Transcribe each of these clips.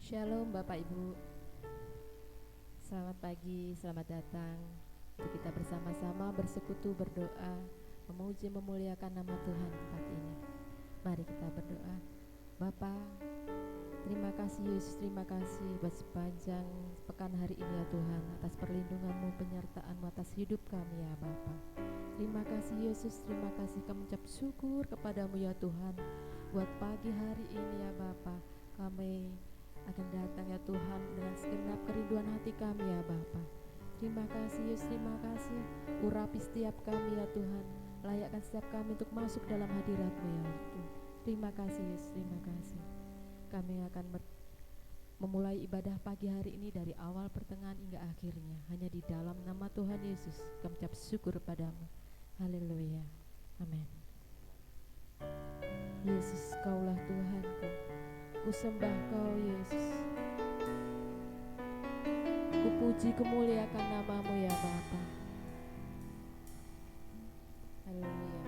Shalom Bapak Ibu, selamat pagi, selamat datang. Mari kita bersama-sama bersekutu berdoa, memuji memuliakan nama Tuhan tempat ini. Mari kita berdoa. Bapa, terima kasih Yesus, terima kasih buat sepanjang pekan hari ini ya Tuhan, atas perlindungan-Mu, penyertaan-Mu atas hidup kami ya Bapa. Terima kasih Yesus, terima kasih, kami mengucap syukur kepadamu ya Tuhan, buat pagi hari ini ya Bapa. Kami akan datang ya Tuhan dengan segenap kerinduan hati kami ya Bapa. Terima kasih Yesus, terima kasih. Urapi setiap kami ya Tuhan, layakkan setiap kami untuk masuk dalam hadirat-Mu ya Tuhan. Terima kasih Yesus, terima kasih. Kami akan memulai ibadah pagi hari ini dari awal pertengahan hingga akhirnya hanya di dalam nama Tuhan Yesus. Kami ucap syukur padamu. Haleluya, amin. Yesus, Kaulah Tuhanku, ku sembah Kau Yesus, ku puji kemuliakan nama-Mu ya Bapa. Haleluya.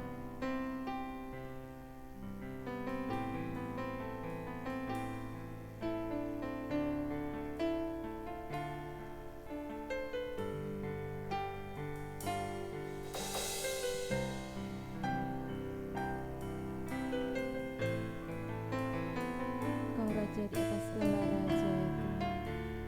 Kau Raja di atas segala raja ya Tuhan. Kau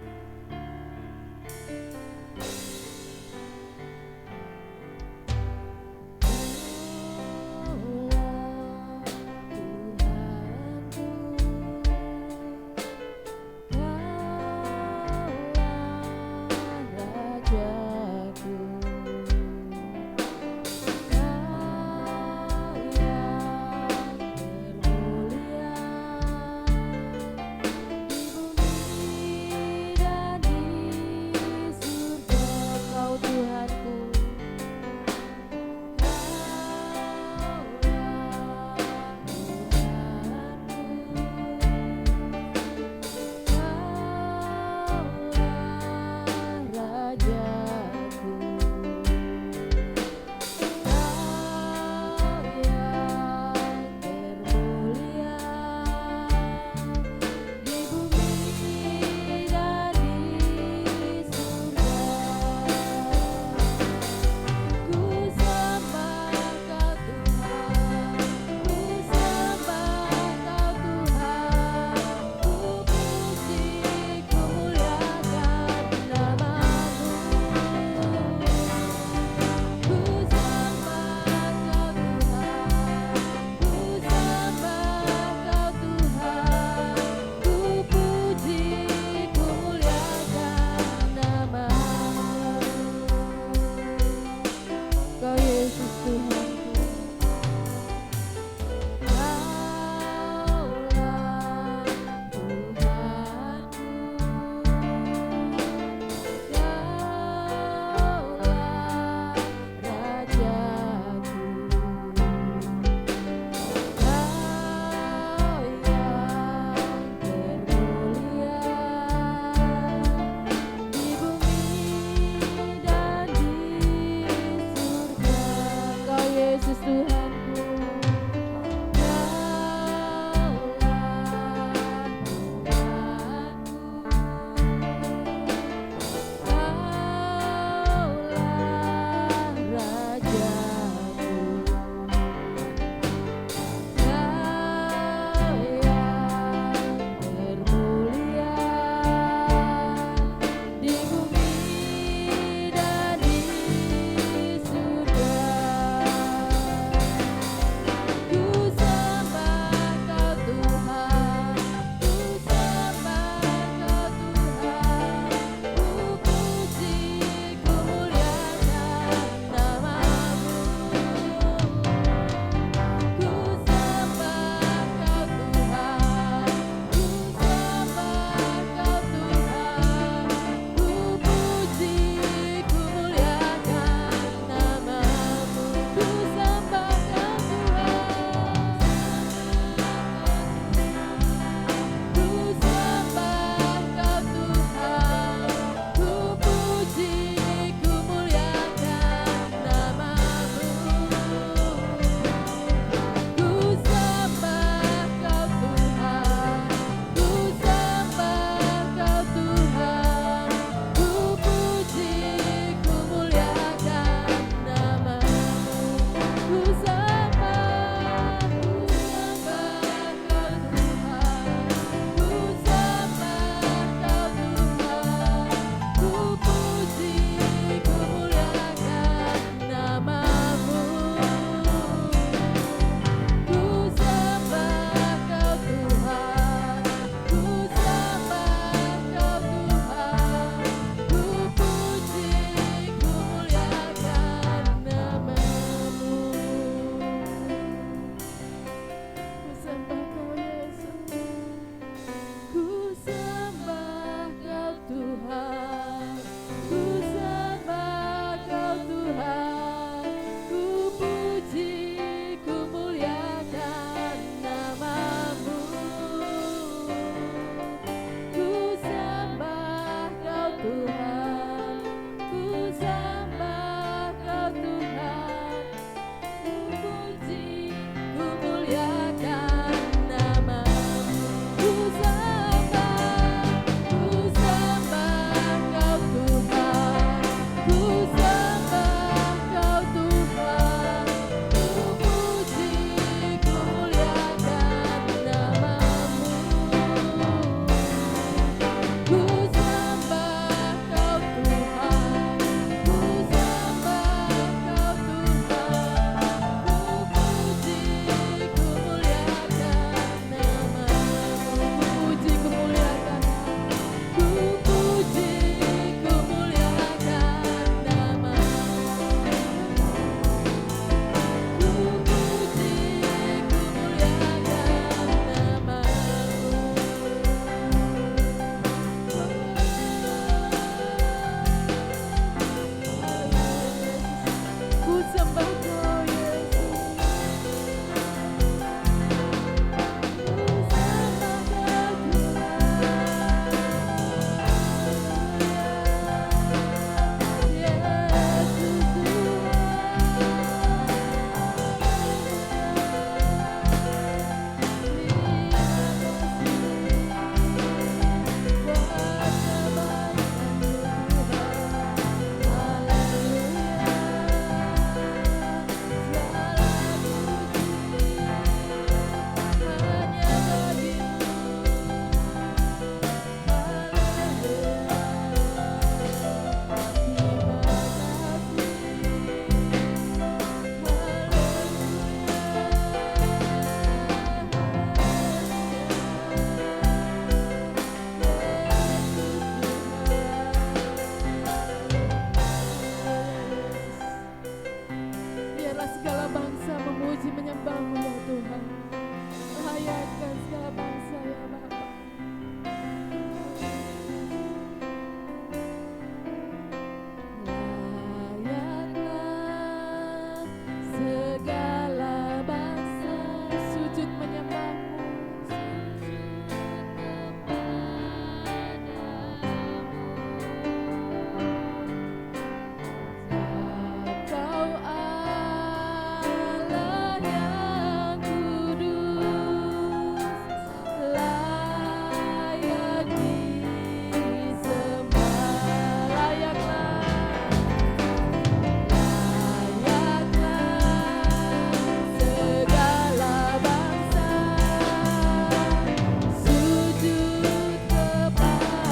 menyembah-Mu ya Tuhan. Layakkan segala bangsa ya Bapa. Layaklah segala bangsa sujud menyembah-Mu. Kau Allah yang kudus, layak disembah. Layaklah segala bangsa sujud kepadamu.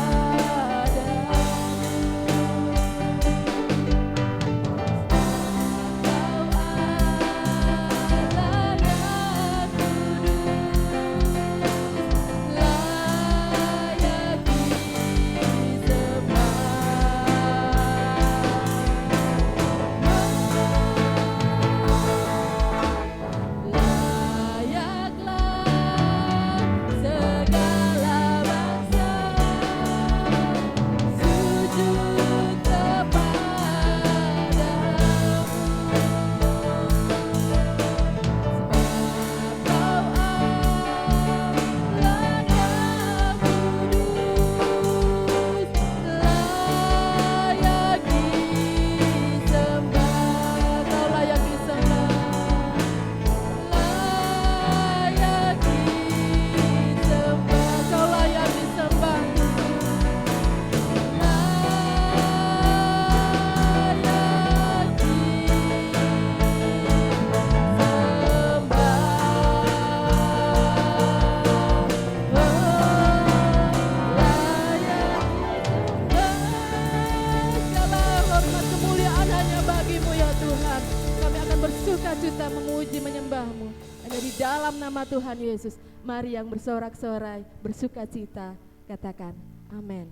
Sukacita memuji menyembah-Mu hanya di dalam nama Tuhan Yesus. Mari yang bersorak-sorai bersukacita katakan amin.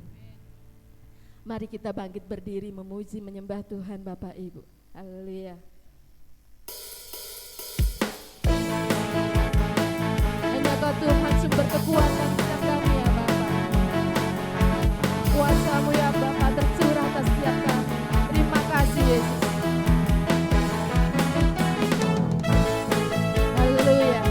Mari kita bangkit berdiri memuji menyembah Tuhan Bapak Ibu. Haleluya. Hanya Kau Tuhan sumber kekuatan setiap kami ya Bapa. Kuasa-Mu ya Bapa tercurah atas setiap kami. Terima kasih Yesus. Haleluya.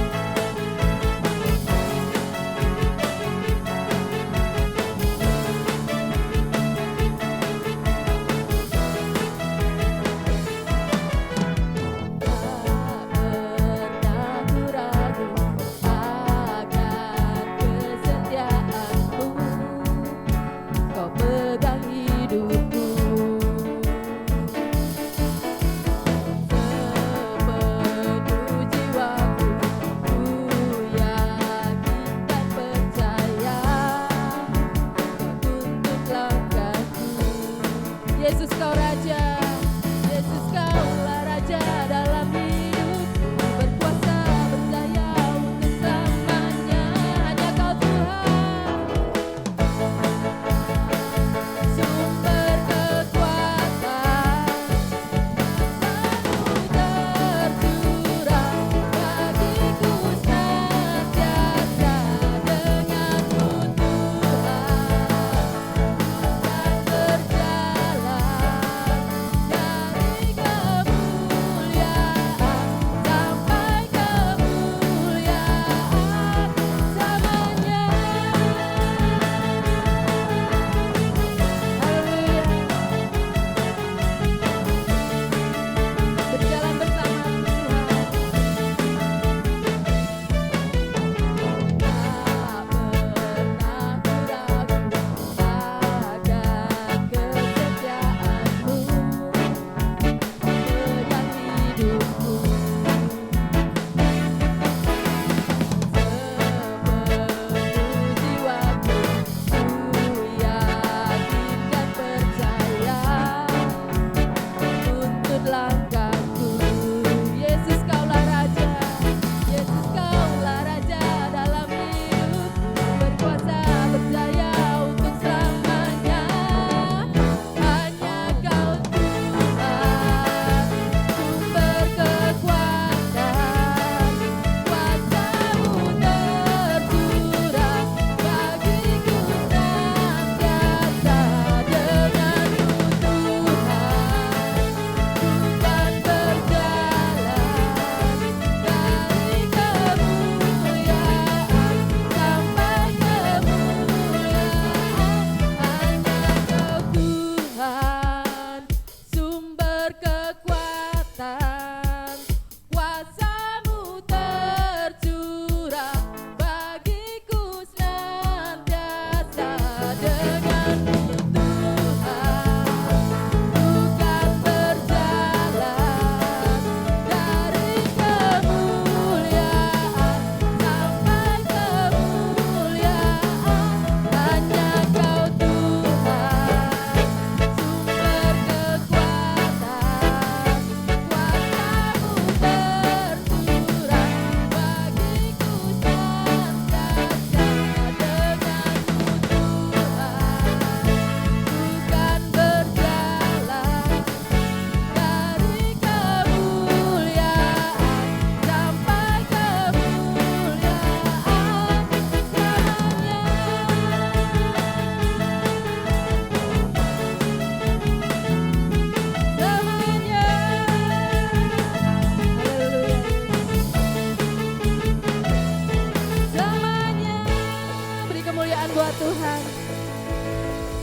Tuhan.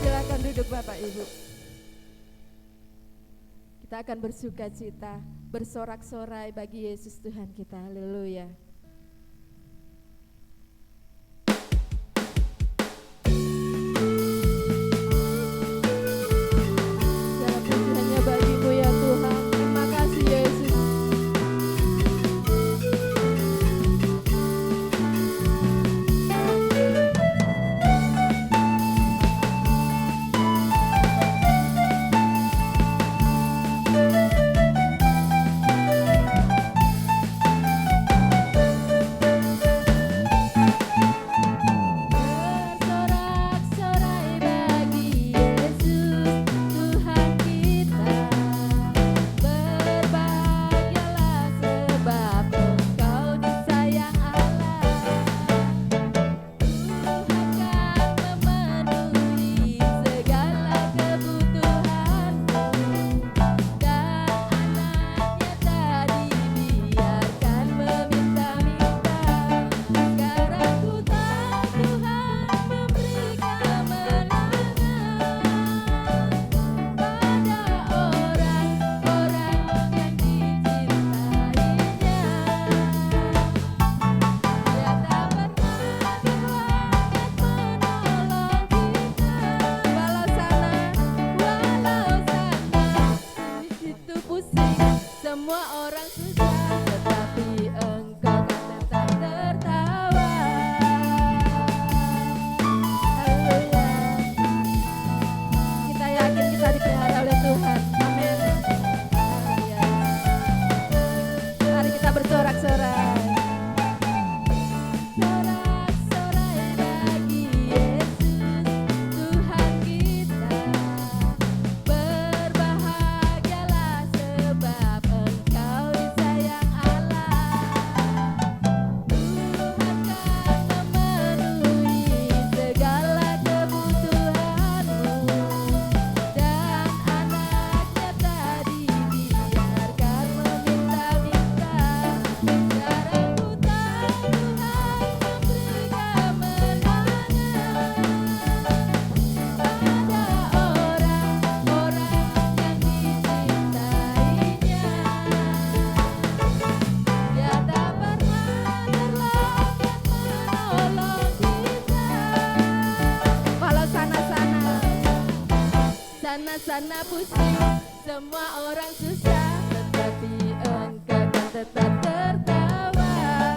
Silakan duduk Bapak Ibu. Kita akan bersuka cita, bersorak-sorai bagi Yesus Tuhan kita. Haleluya. Sana pusing, semua orang susah, tetapi engkau kan tetap tertawa.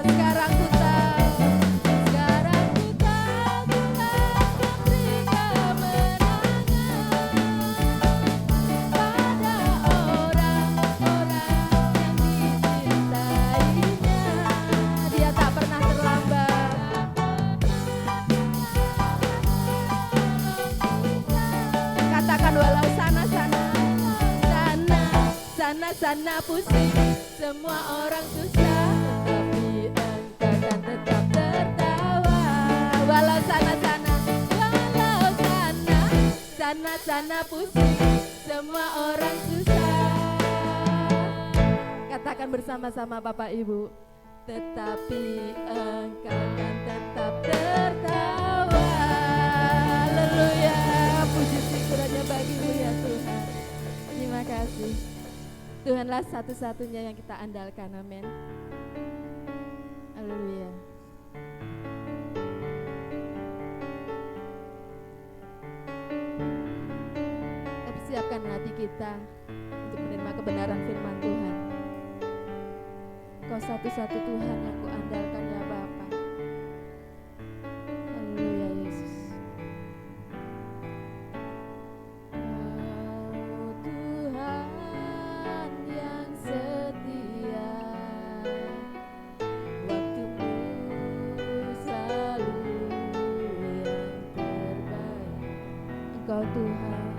Sekarang ku tahu Tuhan memberi kemenangan pada orang-orang yang dicintainya. Dia tak pernah terlambat. Katakan walau sana pusing, semua orang susah, tetapi engkau kan tetap tertawa. Walau sana pusing, semua orang susah. Katakan bersama-sama Bapak Ibu, tetapi engkau kan tetap tertawa. Haleluya, puji syukur hanya bagi-Mu ya Tuhan. Terima kasih. Tuhanlah satu-satunya yang kita andalkan, amin. Haleluya. Kita persiapkan hati kita untuk menerima kebenaran firman Tuhan. Kau satu-satu Tuhan yang ku andalkan ya Bapa. Haleluya Yesus. Engkau Tuhan,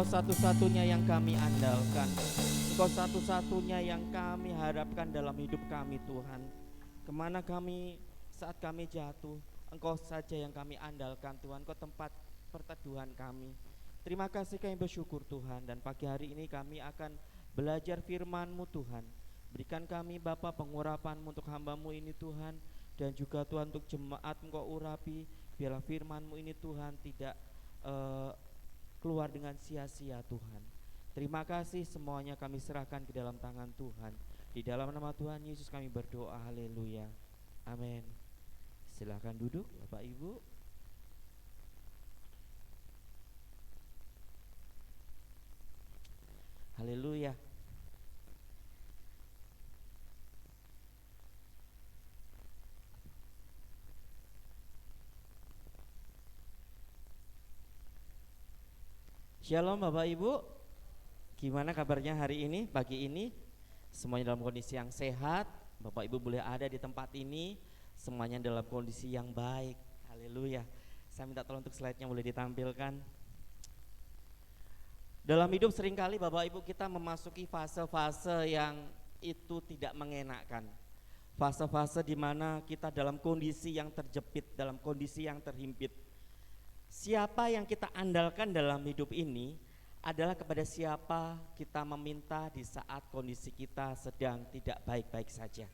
Engkau satu-satunya yang kami andalkan. Engkau satu-satunya yang kami harapkan dalam hidup kami Tuhan. Kemana kami saat kami jatuh, Engkau saja yang kami andalkan Tuhan. Engkau tempat perteduhan kami. Terima kasih kami bersyukur Tuhan. Dan pagi hari ini kami akan belajar firman-Mu Tuhan. Berikan kami Bapa pengurapan untuk hamba-Mu ini Tuhan. Dan juga Tuhan untuk jemaat Engkau urapi. Biarlah firman-Mu ini Tuhan tidak keluar dengan sia-sia Tuhan. Terima kasih, semuanya kami serahkan ke dalam tangan Tuhan. Di dalam nama Tuhan Yesus kami berdoa, haleluya, amin. Silakan duduk Bapak Ibu. Haleluya. Shalom Bapak Ibu. Gimana kabarnya hari ini, pagi ini? Semuanya dalam kondisi yang sehat. Bapak Ibu boleh ada di tempat ini, semuanya dalam kondisi yang baik. Haleluya. Saya minta tolong untuk slide-nya boleh ditampilkan. Dalam hidup seringkali Bapak Ibu kita memasuki fase-fase yang itu tidak mengenakan. Fase-fase di mana kita dalam kondisi yang terjepit, dalam kondisi yang terhimpit. Siapa yang kita andalkan dalam hidup ini adalah kepada siapa kita meminta di saat kondisi kita sedang tidak baik-baik saja.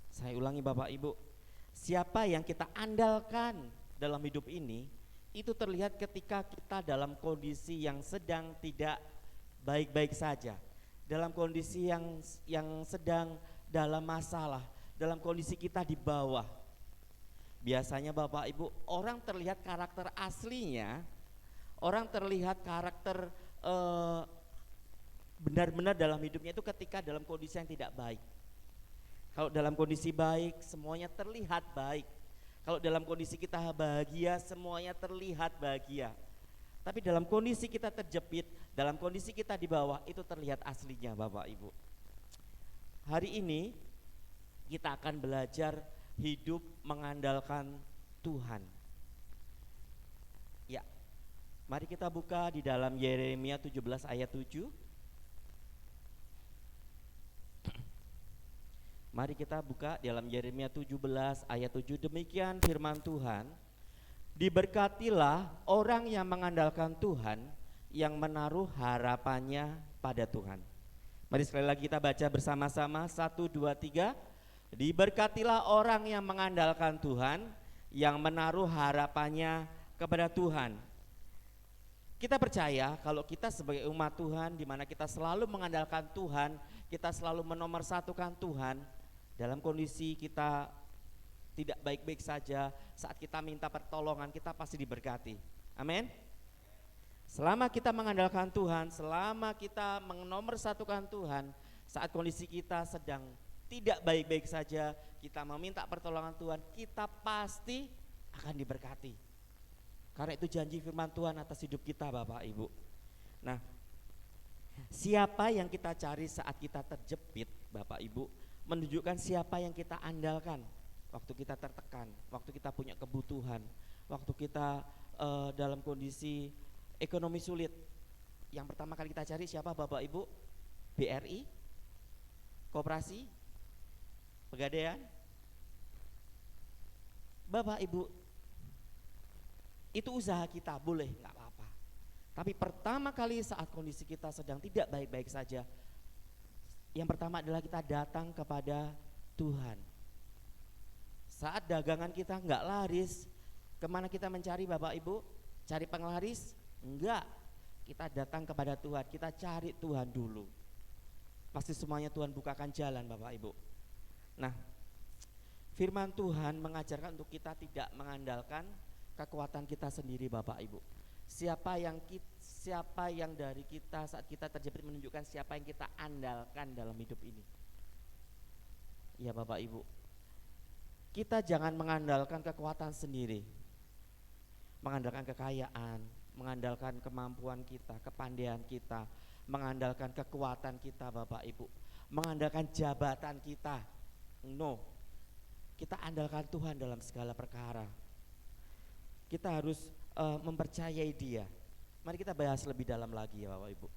Saya ulangi Bapak Ibu, siapa yang kita andalkan dalam hidup ini itu terlihat ketika kita dalam kondisi yang sedang tidak baik-baik saja, dalam kondisi yang sedang dalam masalah, dalam kondisi kita di bawah. Biasanya Bapak Ibu, orang terlihat karakter aslinya, orang terlihat karakter benar-benar dalam hidupnya itu ketika dalam kondisi yang tidak baik. Kalau dalam kondisi baik semuanya terlihat baik. Kalau dalam kondisi kita bahagia semuanya terlihat bahagia. Tapi dalam kondisi kita terjepit, dalam kondisi kita di bawah, itu terlihat aslinya Bapak Ibu. Hari ini kita akan belajar hidup mengandalkan Tuhan. Ya, mari kita buka di dalam Yeremia 17 ayat 7. Mari kita buka dalam Yeremia 17 ayat 7. Demikian firman Tuhan, diberkatilah orang yang mengandalkan Tuhan, yang menaruh harapannya pada Tuhan. Mari sekali lagi kita baca bersama-sama, 1, 2, 3. Diberkatilah orang yang mengandalkan Tuhan, yang menaruh harapannya kepada Tuhan. Kita percaya kalau kita sebagai umat Tuhan, di mana kita selalu mengandalkan Tuhan, kita selalu menomorsatukan Tuhan, dalam kondisi kita tidak baik-baik saja, saat kita minta pertolongan kita pasti diberkati. Amin. Selama kita mengandalkan Tuhan, selama kita menomorsatukan Tuhan, saat kondisi kita sedang tidak baik-baik saja, kita meminta pertolongan Tuhan, kita pasti akan diberkati. Karena itu janji firman Tuhan atas hidup kita Bapak Ibu. Nah, siapa yang kita cari saat kita terjepit Bapak Ibu, menunjukkan siapa yang kita andalkan waktu kita tertekan, waktu kita punya kebutuhan, waktu kita dalam kondisi ekonomi sulit. Yang pertama kali kita cari siapa Bapak Ibu? BRI, Koperasi, Pegadaian. Bapak Ibu, itu usaha kita, boleh, gak apa-apa. Tapi pertama kali saat kondisi kita sedang tidak baik-baik saja, yang pertama adalah kita datang kepada Tuhan. Saat dagangan kita gak laris, kemana kita mencari Bapak Ibu? Cari penglaris? Enggak, kita datang kepada Tuhan, kita cari Tuhan dulu. Pasti semuanya Tuhan bukakan jalan Bapak Ibu. Nah, firman Tuhan mengajarkan untuk kita tidak mengandalkan kekuatan kita sendiri Bapak Ibu. Siapa yang dari kita saat kita terjepit menunjukkan siapa yang kita andalkan dalam hidup ini. Ya Bapak Ibu, kita jangan mengandalkan kekuatan sendiri, mengandalkan kekayaan, mengandalkan kemampuan kita, kepandaian kita, mengandalkan kekuatan kita Bapak Ibu, mengandalkan jabatan kita. No, kita andalkan Tuhan dalam segala perkara. Kita harus mempercayai Dia. Mari kita bahas lebih dalam lagi ya Bapak Ibu.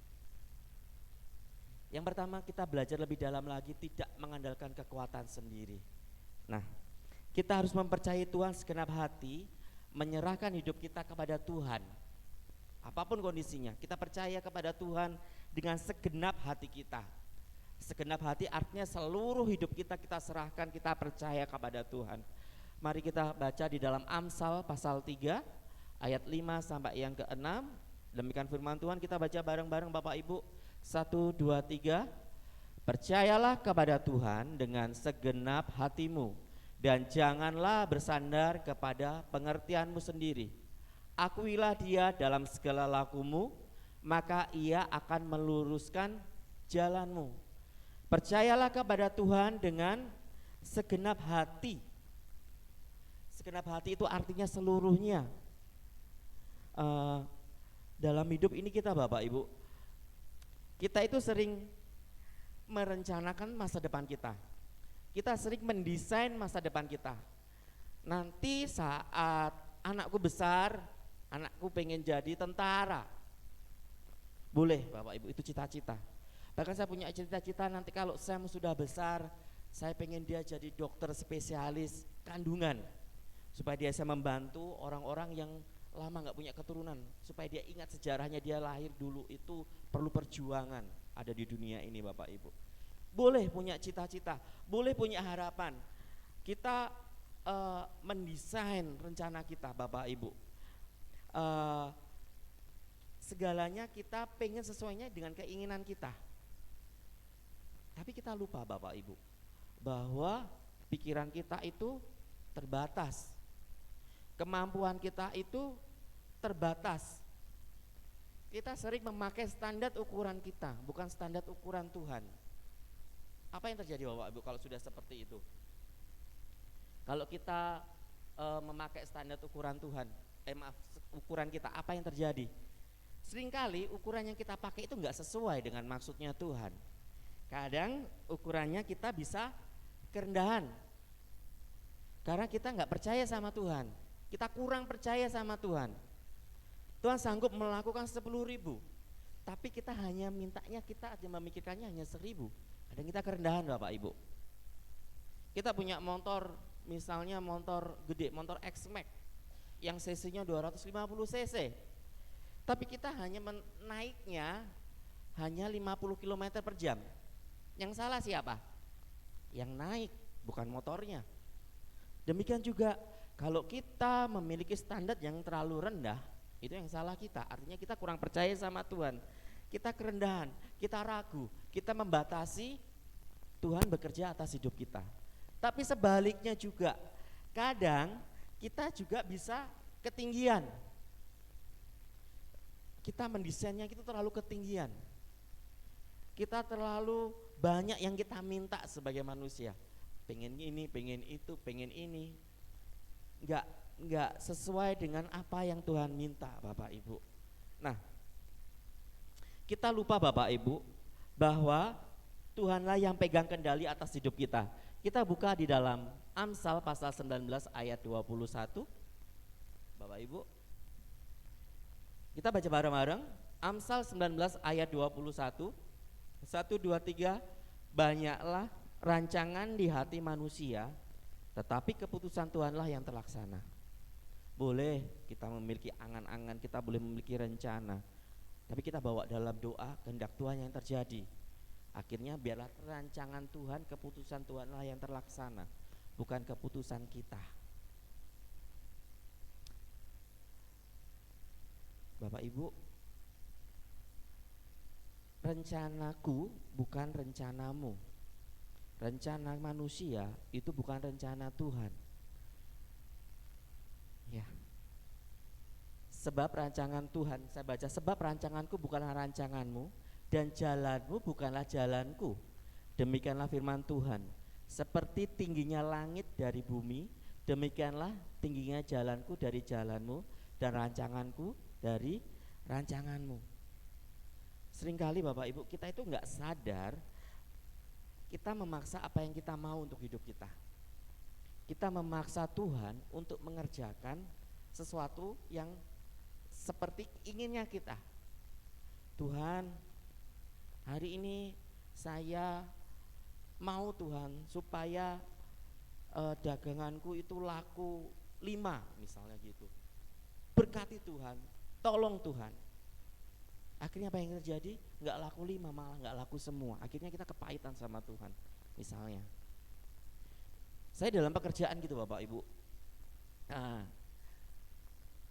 Yang pertama, kita belajar lebih dalam lagi tidak mengandalkan kekuatan sendiri. Nah, kita harus mempercayai Tuhan segenap hati, menyerahkan hidup kita kepada Tuhan. Apapun kondisinya, kita percaya kepada Tuhan dengan segenap hati kita. Segenap hati artinya seluruh hidup kita serahkan, kita percaya kepada Tuhan. Mari kita baca di dalam Amsal pasal 3 ayat 5 sampai yang ke-6. Demikian firman Tuhan, kita baca bareng-bareng Bapak Ibu. 1, 2, 3. Percayalah kepada Tuhan dengan segenap hatimu, dan janganlah bersandar kepada pengertianmu sendiri. Akuilah Dia dalam segala lakumu, maka Ia akan meluruskan jalanmu. Percayalah kepada Tuhan dengan segenap hati. Segenap hati itu artinya seluruhnya. Dalam hidup ini kita Bapak Ibu, kita itu sering merencanakan masa depan kita. Kita sering mendesain masa depan kita. Nanti saat anakku besar, anakku pengen jadi tentara. Boleh Bapak Ibu, itu cita-cita. Bahkan saya punya cita-cita nanti kalau saya sudah besar, saya pengen dia jadi dokter spesialis kandungan, supaya dia bisa membantu orang-orang yang lama gak punya keturunan, supaya dia ingat sejarahnya dia lahir dulu itu perlu perjuangan ada di dunia ini Bapak Ibu. Boleh punya cita-cita, boleh punya harapan. Kita mendesain rencana kita Bapak Ibu. Segalanya kita pengen sesuainya dengan keinginan kita. Tapi kita lupa Bapak Ibu bahwa pikiran kita itu terbatas. Kemampuan kita itu terbatas. Kita sering memakai standar ukuran kita, bukan standar ukuran Tuhan. Apa yang terjadi Bapak Ibu kalau sudah seperti itu? Kalau kita memakai standar ukuran Tuhan, ukuran kita, apa yang terjadi? Seringkali ukuran yang kita pakai itu enggak sesuai dengan maksudnya Tuhan. Kadang ukurannya kita bisa kerendahan, karena kita enggak percaya sama Tuhan. Kita kurang percaya sama Tuhan. Tuhan sanggup melakukan 10.000, tapi kita hanya mintanya, kita aja memikirkannya hanya 1.000. Kadang kita kerendahan Bapak Ibu. Kita punya motor, misalnya motor gede, motor X-Max yang cc-nya 250 cc, tapi kita hanya menaiknya hanya 50 km per jam. Yang salah siapa? Yang naik, bukan motornya. Demikian juga kalau kita memiliki standar yang terlalu rendah, itu yang salah kita. Artinya kita kurang percaya sama Tuhan. Kita kerendahan, kita ragu, kita membatasi Tuhan bekerja atas hidup kita. Tapi sebaliknya juga, kadang kita juga bisa ketinggian. Kita mendesainnya itu terlalu ketinggian. Kita terlalu banyak yang kita minta sebagai manusia. Pengen ini, pengen itu, pengen ini. Enggak sesuai dengan apa yang Tuhan minta Bapak Ibu. Nah, kita lupa Bapak Ibu bahwa Tuhanlah yang pegang kendali atas hidup kita. Kita buka di dalam Amsal pasal 19 ayat 21. Bapak Ibu, kita baca bareng-bareng. Amsal 19 ayat 21. 1, 2, 3. Banyaklah rancangan di hati manusia, tetapi keputusan Tuhanlah yang terlaksana. Boleh kita memiliki angan-angan, kita boleh memiliki rencana, tapi kita bawa dalam doa kehendak Tuhan yang terjadi. Akhirnya biarlah rancangan Tuhan, keputusan Tuhanlah yang terlaksana, bukan keputusan kita. Bapak Ibu, rencanaku bukan rencanamu. Rencana manusia itu bukan rencana Tuhan. Ya. Sebab rancangan Tuhan, saya baca, sebab rancanganku bukanlah rancanganmu dan jalanmu bukanlah jalanku. Demikianlah firman Tuhan. Seperti tingginya langit dari bumi, demikianlah tingginya jalanku dari jalanmu dan rancanganku dari rancanganmu. Seringkali Bapak Ibu kita itu enggak sadar, kita memaksa apa yang kita mau untuk hidup kita. Kita memaksa Tuhan untuk mengerjakan sesuatu yang seperti inginnya kita. Tuhan, hari ini saya mau Tuhan supaya daganganku itu laku 5 misalnya gitu. Berkati Tuhan, tolong Tuhan. Akhirnya apa yang terjadi? Nggak laku 5, malah nggak laku semua. Akhirnya kita kepahitan sama Tuhan. Misalnya, saya dalam pekerjaan gitu Bapak Ibu. Nah,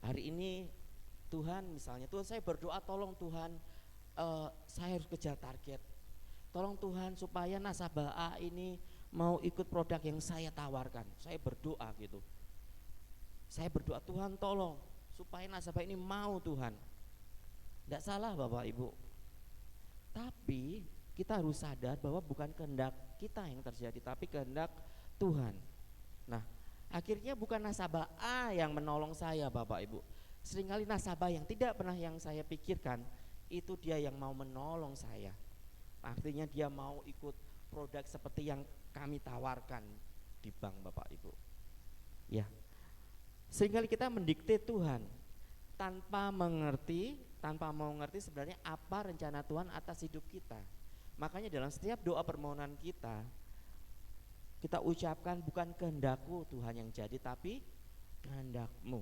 hari ini Tuhan misalnya, Tuhan saya berdoa tolong Tuhan, saya harus kejar target. Tolong Tuhan supaya nasabah A ini mau ikut produk yang saya tawarkan. Saya berdoa gitu. Saya berdoa Tuhan tolong supaya nasabah ini mau Tuhan. Tidak salah Bapak Ibu. Tapi kita harus sadar bahwa bukan kehendak kita yang terjadi, tapi kehendak Tuhan. Nah, akhirnya bukan nasabah A yang menolong saya Bapak Ibu. Seringkali nasabah yang tidak pernah yang saya pikirkan, itu dia yang mau menolong saya. Artinya dia mau ikut produk seperti yang kami tawarkan di bank Bapak Ibu. Ya. Seringkali kita mendikte Tuhan tanpa mau ngerti sebenarnya apa rencana Tuhan atas hidup kita. Makanya dalam setiap doa permohonan kita ucapkan bukan kehendakku Tuhan yang jadi, tapi kehendak-Mu.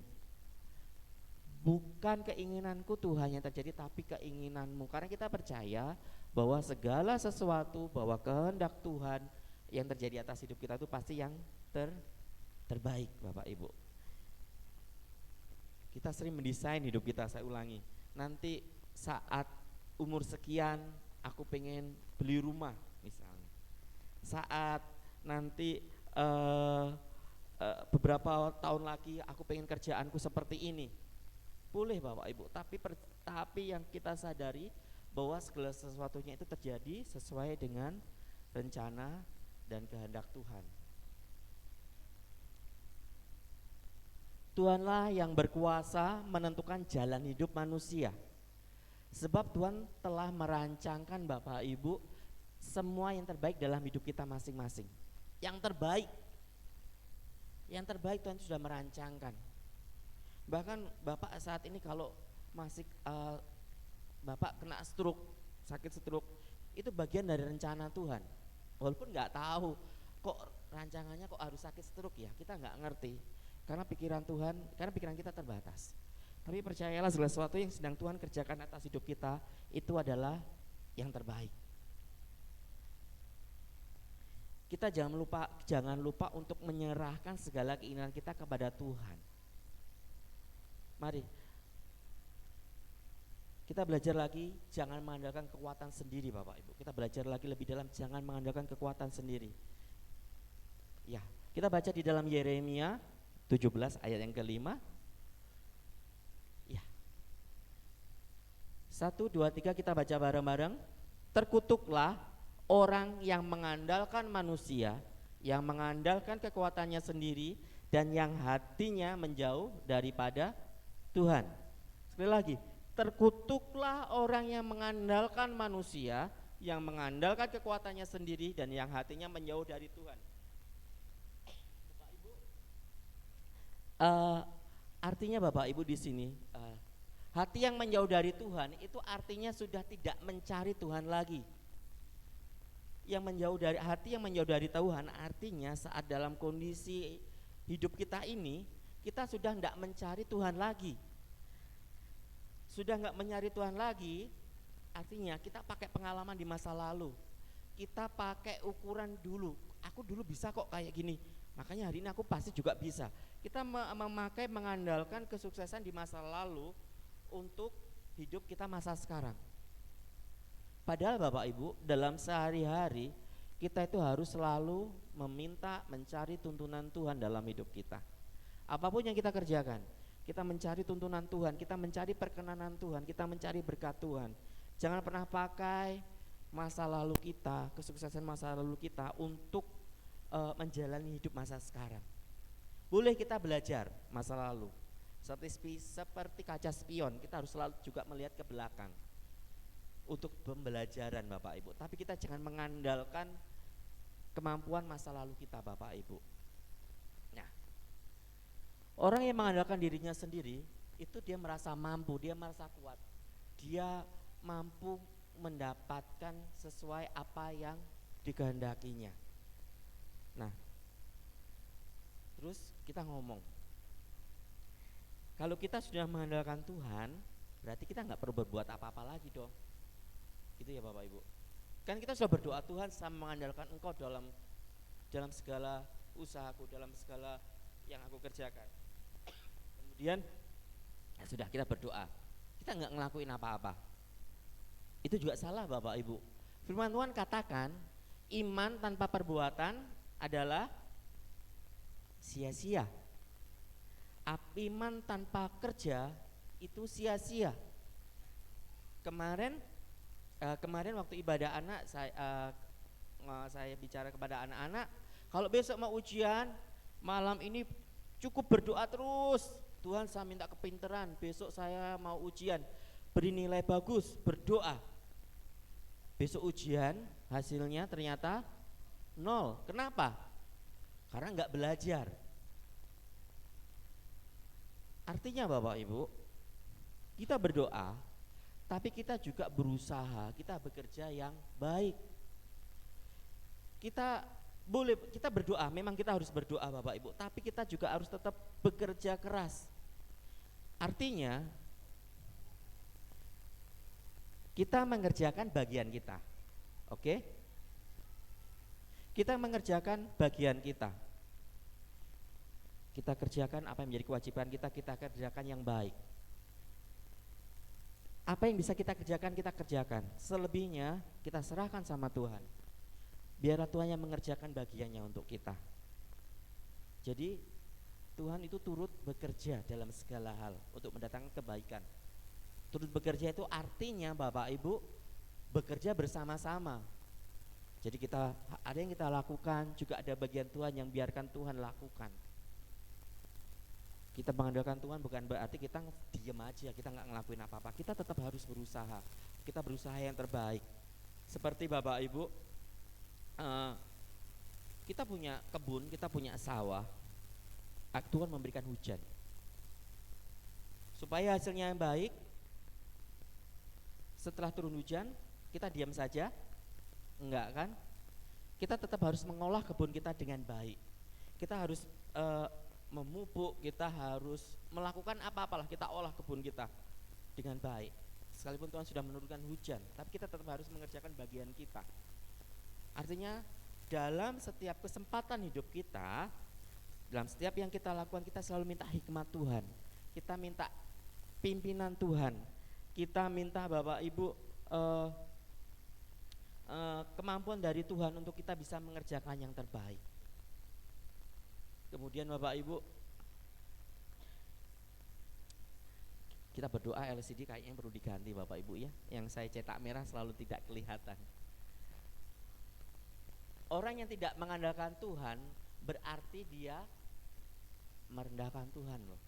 Bukan keinginanku Tuhan yang terjadi, tapi keinginan-Mu. Karena kita percaya bahwa segala sesuatu, bahwa kehendak Tuhan yang terjadi atas hidup kita itu pasti yang terbaik Bapak Ibu. Kita sering mendesain hidup kita, saya ulangi. Nanti saat umur sekian aku pengen beli rumah misalnya. Saat nanti beberapa tahun lagi aku pengen kerjaanku seperti ini. Boleh Bapak Ibu, tapi yang kita sadari bahwa segala sesuatunya itu terjadi sesuai dengan rencana dan kehendak Tuhan. Tuhanlah yang berkuasa menentukan jalan hidup manusia. Sebab Tuhan telah merancangkan Bapak Ibu semua yang terbaik dalam hidup kita masing-masing. Yang terbaik Tuhan sudah merancangkan. Bahkan Bapak saat ini kalau masih Bapak kena sakit stroke, itu bagian dari rencana Tuhan. Walaupun nggak tahu kok rancangannya kok harus sakit stroke ya, kita nggak ngerti. Karena pikiran kita terbatas. Tapi percayalah segala sesuatu yang sedang Tuhan kerjakan atas hidup kita itu adalah yang terbaik. Kita jangan lupa untuk menyerahkan segala keinginan kita kepada Tuhan. Mari kita belajar lagi, jangan mengandalkan kekuatan sendiri Bapak Ibu. Kita belajar lagi lebih dalam, jangan mengandalkan kekuatan sendiri. Ya, kita baca di dalam Yeremia 17 ayat yang kelima. Ya. 1, 2, 3 kita baca bareng-bareng. Terkutuklah orang yang mengandalkan manusia, yang mengandalkan kekuatannya sendiri, dan yang hatinya menjauh daripada Tuhan. Sekali lagi, terkutuklah orang yang mengandalkan manusia, yang mengandalkan kekuatannya sendiri, dan yang hatinya menjauh dari Tuhan. Artinya Bapak Ibu di sini, hati yang menjauh dari Tuhan itu artinya sudah tidak mencari Tuhan lagi. Hati yang menjauh dari Tuhan artinya saat dalam kondisi hidup kita ini, kita sudah tidak mencari Tuhan lagi. Sudah nggak mencari Tuhan lagi, artinya kita pakai pengalaman di masa lalu. Kita pakai ukuran dulu. Aku dulu bisa kok kayak gini, makanya hari ini aku pasti juga bisa. Kita mengandalkan kesuksesan di masa lalu untuk hidup kita masa sekarang. Padahal Bapak Ibu, dalam sehari-hari kita itu harus selalu mencari tuntunan Tuhan dalam hidup kita. Apapun yang kita kerjakan, kita mencari tuntunan Tuhan, kita mencari perkenanan Tuhan, kita mencari berkat Tuhan. Jangan pernah pakai masa lalu kita, kesuksesan masa lalu kita untuk menjalani hidup masa sekarang. Boleh kita belajar masa lalu, seperti kaca spion, kita harus selalu juga melihat ke belakang untuk pembelajaran Bapak Ibu. Tapi kita jangan mengandalkan kemampuan masa lalu kita Bapak Ibu. Nah, orang yang mengandalkan dirinya sendiri itu dia merasa mampu, dia merasa kuat, dia mampu mendapatkan sesuai apa yang dikehendakinya. Nah, terus kita ngomong, kalau kita sudah mengandalkan Tuhan, berarti kita nggak perlu berbuat apa-apa lagi dong. Gitu ya Bapak Ibu. Kan kita sudah berdoa, Tuhan saya mengandalkan Engkau dalam segala usahaku, dalam segala yang aku kerjakan. Kemudian ya sudah, kita berdoa, kita nggak ngelakuin apa-apa. Itu juga salah Bapak Ibu. Firman Tuhan katakan iman tanpa perbuatan adalah sia-sia. Iman tanpa kerja itu sia-sia. Kemarin waktu ibadah anak saya bicara kepada anak-anak, kalau besok mau ujian, malam ini cukup berdoa terus. Tuhan saya minta kepinteran, besok saya mau ujian, beri nilai bagus, berdoa. Besok ujian hasilnya ternyata 0. Kenapa? Karena nggak belajar. Artinya Bapak Ibu, kita berdoa, tapi kita juga berusaha, kita bekerja yang baik. Kita berdoa, memang kita harus berdoa Bapak Ibu, tapi kita juga harus tetap bekerja keras. Artinya kita mengerjakan bagian kita. Oke? Kita mengerjakan bagian kita. Kita kerjakan apa yang menjadi kewajiban kita kerjakan yang baik. Apa yang bisa kita kerjakan. Selebihnya kita serahkan sama Tuhan. Biarlah Tuhan yang mengerjakan bagiannya untuk kita. Jadi Tuhan itu turut bekerja dalam segala hal untuk mendatangkan kebaikan. Turut bekerja itu artinya Bapak Ibu bekerja bersama-sama. Jadi ada yang kita lakukan, juga ada bagian Tuhan yang biarkan Tuhan lakukan. Kita mengandalkan Tuhan bukan berarti kita diam aja, kita nggak ngelakuin apa-apa. Kita tetap harus berusaha. Kita berusaha yang terbaik. Seperti Bapak Ibu, kita punya kebun, kita punya sawah. Tuhan memberikan hujan supaya hasilnya yang baik. Setelah turun hujan, kita diam saja? Enggak kan? Kita tetap harus mengolah kebun kita dengan baik. Kita harus memupuk, kita harus melakukan apa-apalah, kita olah kebun kita dengan baik. Sekalipun Tuhan sudah menurunkan hujan, tapi kita tetap harus mengerjakan bagian kita. Artinya dalam setiap kesempatan hidup kita, dalam setiap yang kita lakukan, kita selalu minta hikmat Tuhan, kita minta pimpinan Tuhan, kita minta Bapak Ibu kemampuan dari Tuhan untuk kita bisa mengerjakan yang terbaik. Kemudian Bapak Ibu, kita berdoa LCD kayaknya perlu diganti Bapak Ibu ya. Yang saya cetak merah selalu tidak kelihatan. Orang yang tidak mengandalkan Tuhan berarti dia merendahkan Tuhan loh.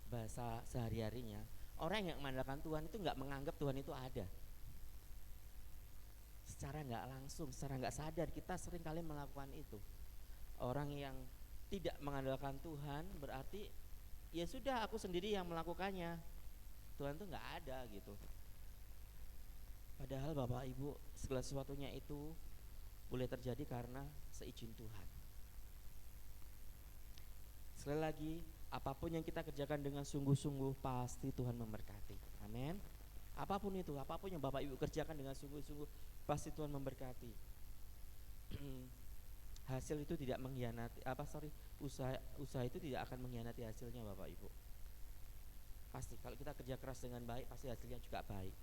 Bahasa sehari-harinya, orang yang mengandalkan Tuhan itu nggak menganggap Tuhan itu ada. Secara nggak langsung, secara nggak sadar kita sering kali melakukan itu. Orang yang tidak mengandalkan Tuhan berarti ya sudah, aku sendiri yang melakukannya, Tuhan tuh nggak ada gitu. Padahal Bapak Ibu, segala sesuatunya itu boleh terjadi karena seizin Tuhan. Sekali lagi, apapun yang kita kerjakan dengan sungguh-sungguh pasti Tuhan memberkati. Amin. Apapun itu, apapun yang Bapak Ibu kerjakan dengan sungguh-sungguh pasti Tuhan memberkati. Hasil itu tidak mengkhianati, usaha itu tidak akan mengkhianati hasilnya Bapak Ibu. Pasti kalau kita kerja keras dengan baik, pasti hasilnya juga baik.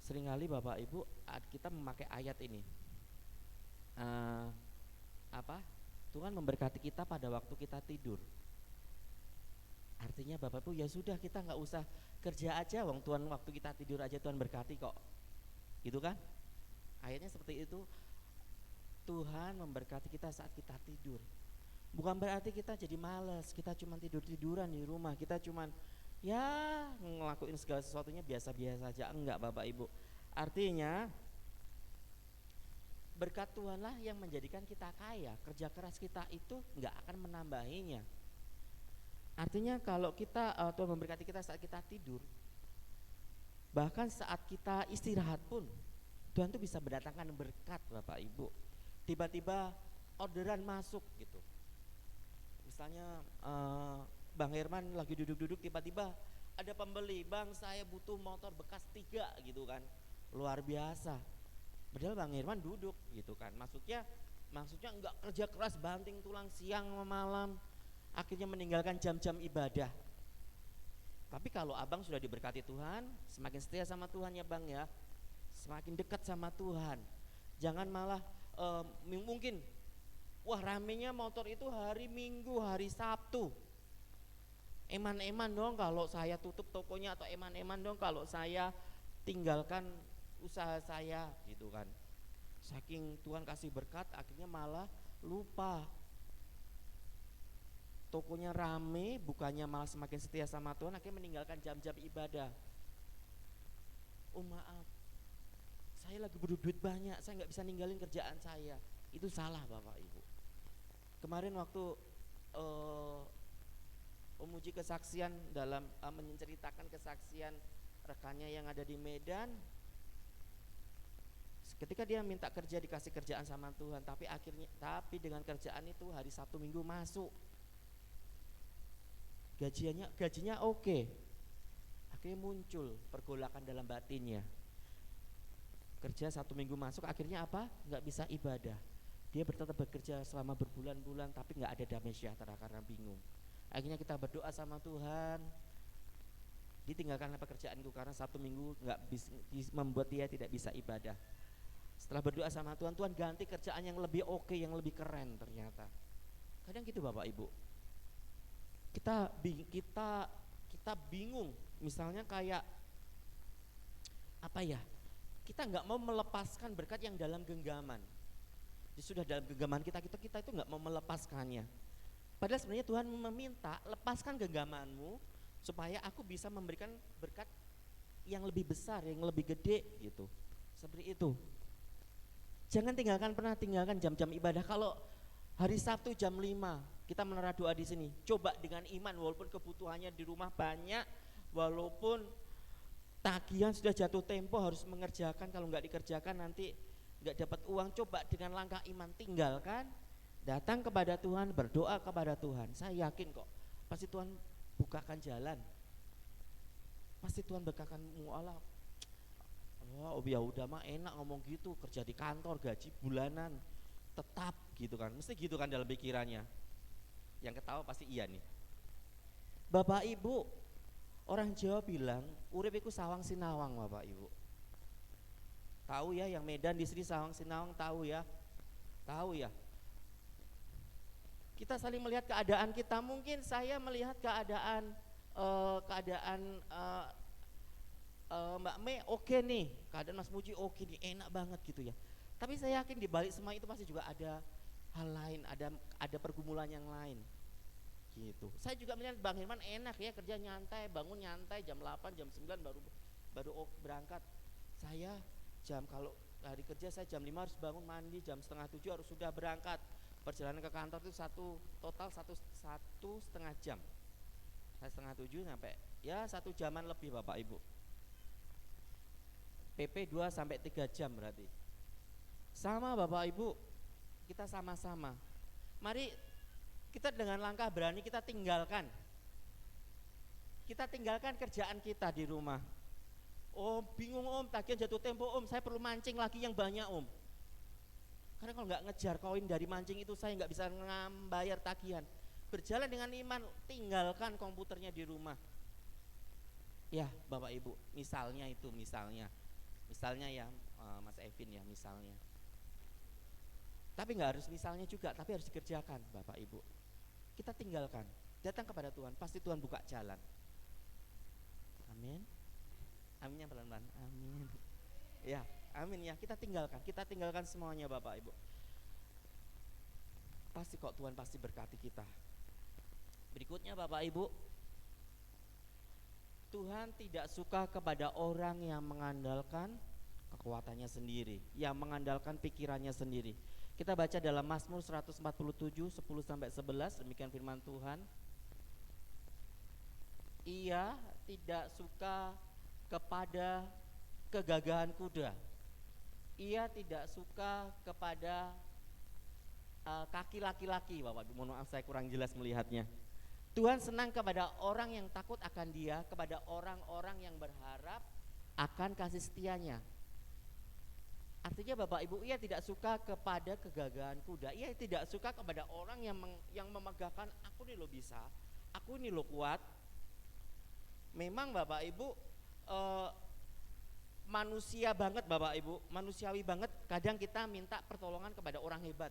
Seringkali Bapak Ibu kita memakai ayat ini, Tuhan memberkati kita pada waktu kita tidur. Artinya Bapak Ibu ya sudah, kita nggak usah kerja aja, wong Tuhan waktu kita tidur aja Tuhan berkati kok, gitu kan? Ayatnya seperti itu. Tuhan memberkati kita saat kita tidur. Bukan berarti kita jadi malas, kita cuma tidur-tiduran di rumah, kita cuma ya ngelakuin segala sesuatunya biasa-biasa saja. Enggak Bapak Ibu. Artinya Berkat Tuhanlah yang menjadikan kita kaya. Kerja keras kita itu nggak akan menambahinya. Artinya kalau kita Tuhan memberkati kita saat kita tidur, bahkan saat kita istirahat pun Tuhan tuh bisa mendatangkan berkat, Bapak Ibu. Tiba-tiba orderan masuk gitu. Misalnya Bang Herman lagi duduk-duduk, tiba-tiba ada pembeli, "Bang, saya butuh motor bekas 3," gitu kan. Luar biasa. Padahal Bang Herman duduk gitu kan. Maksudnya enggak kerja keras banting tulang siang malam, akhirnya meninggalkan jam-jam ibadah. Tapi kalau abang sudah diberkati Tuhan, semakin setia sama Tuhan ya Bang ya, semakin dekat sama Tuhan. Jangan malah mungkin wah ramenya motor itu hari Minggu, hari Sabtu. Eman-eman dong kalau saya tutup tokonya, atau eman-eman dong kalau saya tinggalkan usaha saya gitu kan. Saking Tuhan kasih berkat, akhirnya malah lupa. Tokonya rame, bukannya malah semakin setia sama Tuhan, akhirnya meninggalkan jam-jam ibadah. Oh maaf, saya lagi butuh duit banyak, saya nggak bisa ninggalin kerjaan saya. Itu salah Bapak Ibu. Kemarin waktu memuji kesaksian dalam menceritakan kesaksian rekannya yang ada di Medan, ketika dia minta kerja, dikasih kerjaan sama Tuhan, tapi dengan kerjaan itu hari Sabtu Minggu masuk, gajinya oke. Akhirnya muncul pergolakan dalam batinnya. Kerja Sabtu Minggu masuk, akhirnya apa? Nggak bisa ibadah. Dia tetap bekerja selama berbulan-bulan, tapi nggak ada damai sejahtera karena bingung. Akhirnya kita berdoa sama Tuhan, ditinggalkanlah pekerjaanku karena Sabtu Minggu nggak bisa, membuat dia tidak bisa ibadah. Setelah berdoa sama Tuhan, Tuhan ganti kerjaan yang lebih oke, yang lebih keren ternyata. Kadang gitu Bapak Ibu. Kita bingung, misalnya kayak apa ya? Kita nggak mau melepaskan berkat yang dalam genggaman. Sudah dalam genggaman kita itu nggak mau melepaskannya. Padahal sebenarnya Tuhan meminta, lepaskan genggamanmu supaya aku bisa memberikan berkat yang lebih besar, yang lebih gede gitu. Seperti itu. Jangan pernah tinggalkan jam-jam ibadah. Kalau hari Sabtu jam 5 kita menara doa di sini, coba dengan iman, walaupun kebutuhannya di rumah banyak, walaupun tagihan sudah jatuh tempo harus mengerjakan, kalau nggak dikerjakan nanti nggak dapat uang, coba dengan langkah iman tinggalkan, datang kepada Tuhan, berdoa kepada Tuhan. Saya yakin kok pasti Tuhan bukakan jalan, pasti Tuhan berkakan mu'alaf. Oh ya udah mah enak ngomong gitu, kerja di kantor gaji bulanan tetap gitu kan, mesti gitu kan dalam pikirannya. Yang ketawa pasti iya nih. Bapak Ibu, orang Jawa bilang urip iku sawang sinawang Bapak Ibu. Tahu ya, yang Medan di sini sawang sinawang tahu ya? Tahu ya? Kita saling melihat keadaan kita. Mungkin saya melihat keadaan Mbak Mei oke nih, keadaan Mas Muji oke nih, enak banget gitu ya. Tapi saya yakin di balik semua itu pasti juga ada hal lain, ada pergumulan yang lain gitu. Saya juga melihat Bang Herman enak ya, kerja nyantai, bangun nyantai, jam 8, jam 9 baru berangkat. Saya kalau hari kerja saya jam 5 harus bangun mandi, jam setengah 7 harus sudah berangkat. Perjalanan ke kantor itu total satu setengah jam. Saya setengah 7 sampai ya 1 jaman lebih Bapak Ibu. PP 2 sampai 3 jam berarti. Sama Bapak Ibu, kita sama-sama. Mari kita dengan langkah berani kita tinggalkan. Kita tinggalkan kerjaan kita di rumah. Om bingung om, tagihan jatuh tempo om, saya perlu mancing lagi yang banyak om. Karena kalau nggak ngejar koin dari mancing itu saya nggak bisa membayar tagihan. Berjalan dengan iman, tinggalkan komputernya di rumah. Ya Bapak Ibu, misalnya ya Mas Evin ya misalnya. Tapi nggak harus misalnya juga, tapi harus dikerjakan Bapak Ibu. Kita tinggalkan, datang kepada Tuhan, pasti Tuhan buka jalan. Amin. Aminnya pelan-pelan. Amin. Ya, amin ya. Kita tinggalkan semuanya Bapak Ibu. Pasti kok Tuhan pasti berkati kita. Berikutnya Bapak Ibu, Tuhan tidak suka kepada orang yang mengandalkan kekuatannya sendiri, yang mengandalkan pikirannya sendiri. Kita baca dalam Mazmur 147 10 sampai 11, demikian firman Tuhan. Ia tidak suka kepada kegagahan kuda. Ia tidak suka kepada kaki laki-laki, Bapak Ibu. Mohon maaf saya kurang jelas melihatnya. Tuhan senang kepada orang yang takut akan Dia, kepada orang-orang yang berharap akan kasih setianya. Artinya Bapak Ibu, ia tidak suka kepada kegagahan kuda. Ia tidak suka kepada orang yang memegahkan, aku nih lo bisa, aku nih lo kuat. Memang Bapak Ibu manusia banget Bapak Ibu, manusiawi banget. Kadang kita minta pertolongan kepada orang hebat,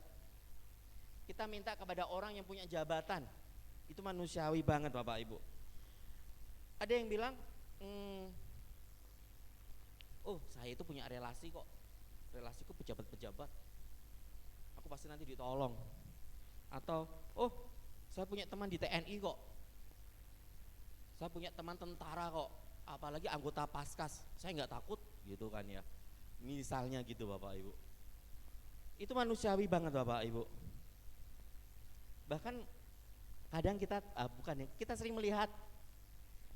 kita minta kepada orang yang punya jabatan. Itu manusiawi banget Bapak Ibu. Ada yang bilang, oh saya itu punya relasi kok, relasiku pejabat-pejabat, aku pasti nanti ditolong. Atau oh saya punya teman di TNI kok, saya punya teman tentara kok, apalagi anggota Paskas, saya nggak takut gitu kan ya. Misalnya gitu Bapak Ibu. Itu manusiawi banget Bapak Ibu. Bahkan kadang kita kita sering melihat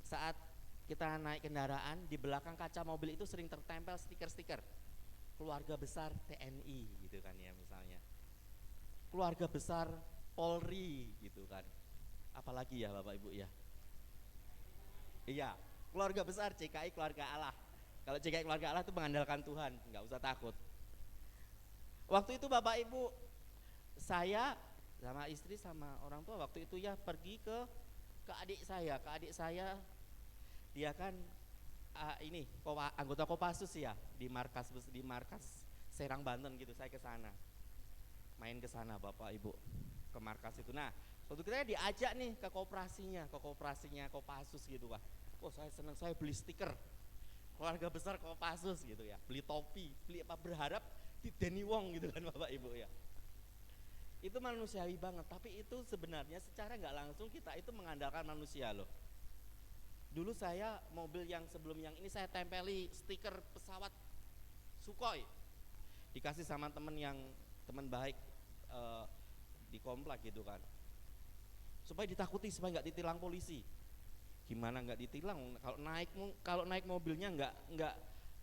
saat kita naik kendaraan, di belakang kaca mobil itu sering tertempel stiker-stiker keluarga besar TNI gitu kan ya, misalnya keluarga besar Polri gitu kan. Apalagi ya Bapak Ibu ya, iya keluarga besar CKI keluarga Allah. Kalau CKI keluarga Allah itu mengandalkan Tuhan, nggak usah takut. Waktu itu Bapak Ibu, saya sama istri sama orang tua waktu itu ya pergi ke adik saya, dia kan ini anggota Kopassus ya, di markas Serang Banten gitu. Saya ke sana, main ke sana Bapak Ibu, ke markas itu. Nah waktu kita diajak nih ke kooperasinya Kopassus gitu Pak. Oh saya senang, saya beli stiker keluarga besar Kopassus gitu ya, beli topi, beli apa, berharap dideni wong gitu kan Bapak Ibu ya. Itu manusiawi banget, tapi itu sebenarnya secara nggak langsung kita itu mengandalkan manusia loh. Dulu saya mobil yang sebelum yang ini saya tempeli stiker pesawat Sukhoi, dikasih sama teman baik di komplek gitu kan, supaya ditakuti, supaya nggak ditilang polisi. Gimana nggak ditilang? Kalau naik mobilnya nggak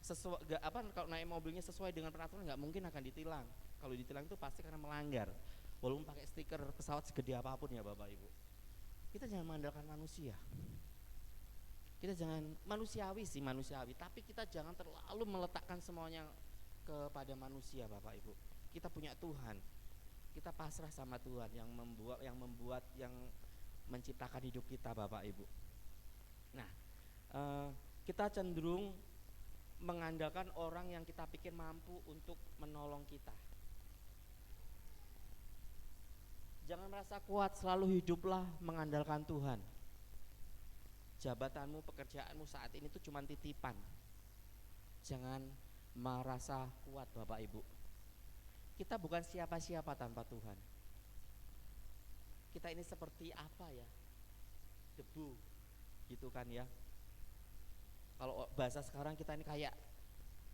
sesuai, kalau naik mobilnya sesuai dengan peraturan nggak mungkin akan ditilang. Kalau ditilang itu pasti karena melanggar, walaupun pakai stiker pesawat segede apapun ya Bapak Ibu. Kita jangan mengandalkan manusia. Kita jangan manusiawi, tapi kita jangan terlalu meletakkan semuanya kepada manusia Bapak Ibu. Kita punya Tuhan, kita pasrah sama Tuhan yang menciptakan hidup kita Bapak Ibu. Nah kita cenderung mengandalkan orang yang kita pikir mampu untuk menolong kita. Jangan merasa kuat, selalu hiduplah mengandalkan Tuhan. Jabatanmu, pekerjaanmu saat ini tuh cuma titipan. Jangan merasa kuat Bapak Ibu. Kita bukan siapa-siapa tanpa Tuhan. Kita ini seperti apa ya? Debu gitu kan ya. Kalau bahasa sekarang kita ini kayak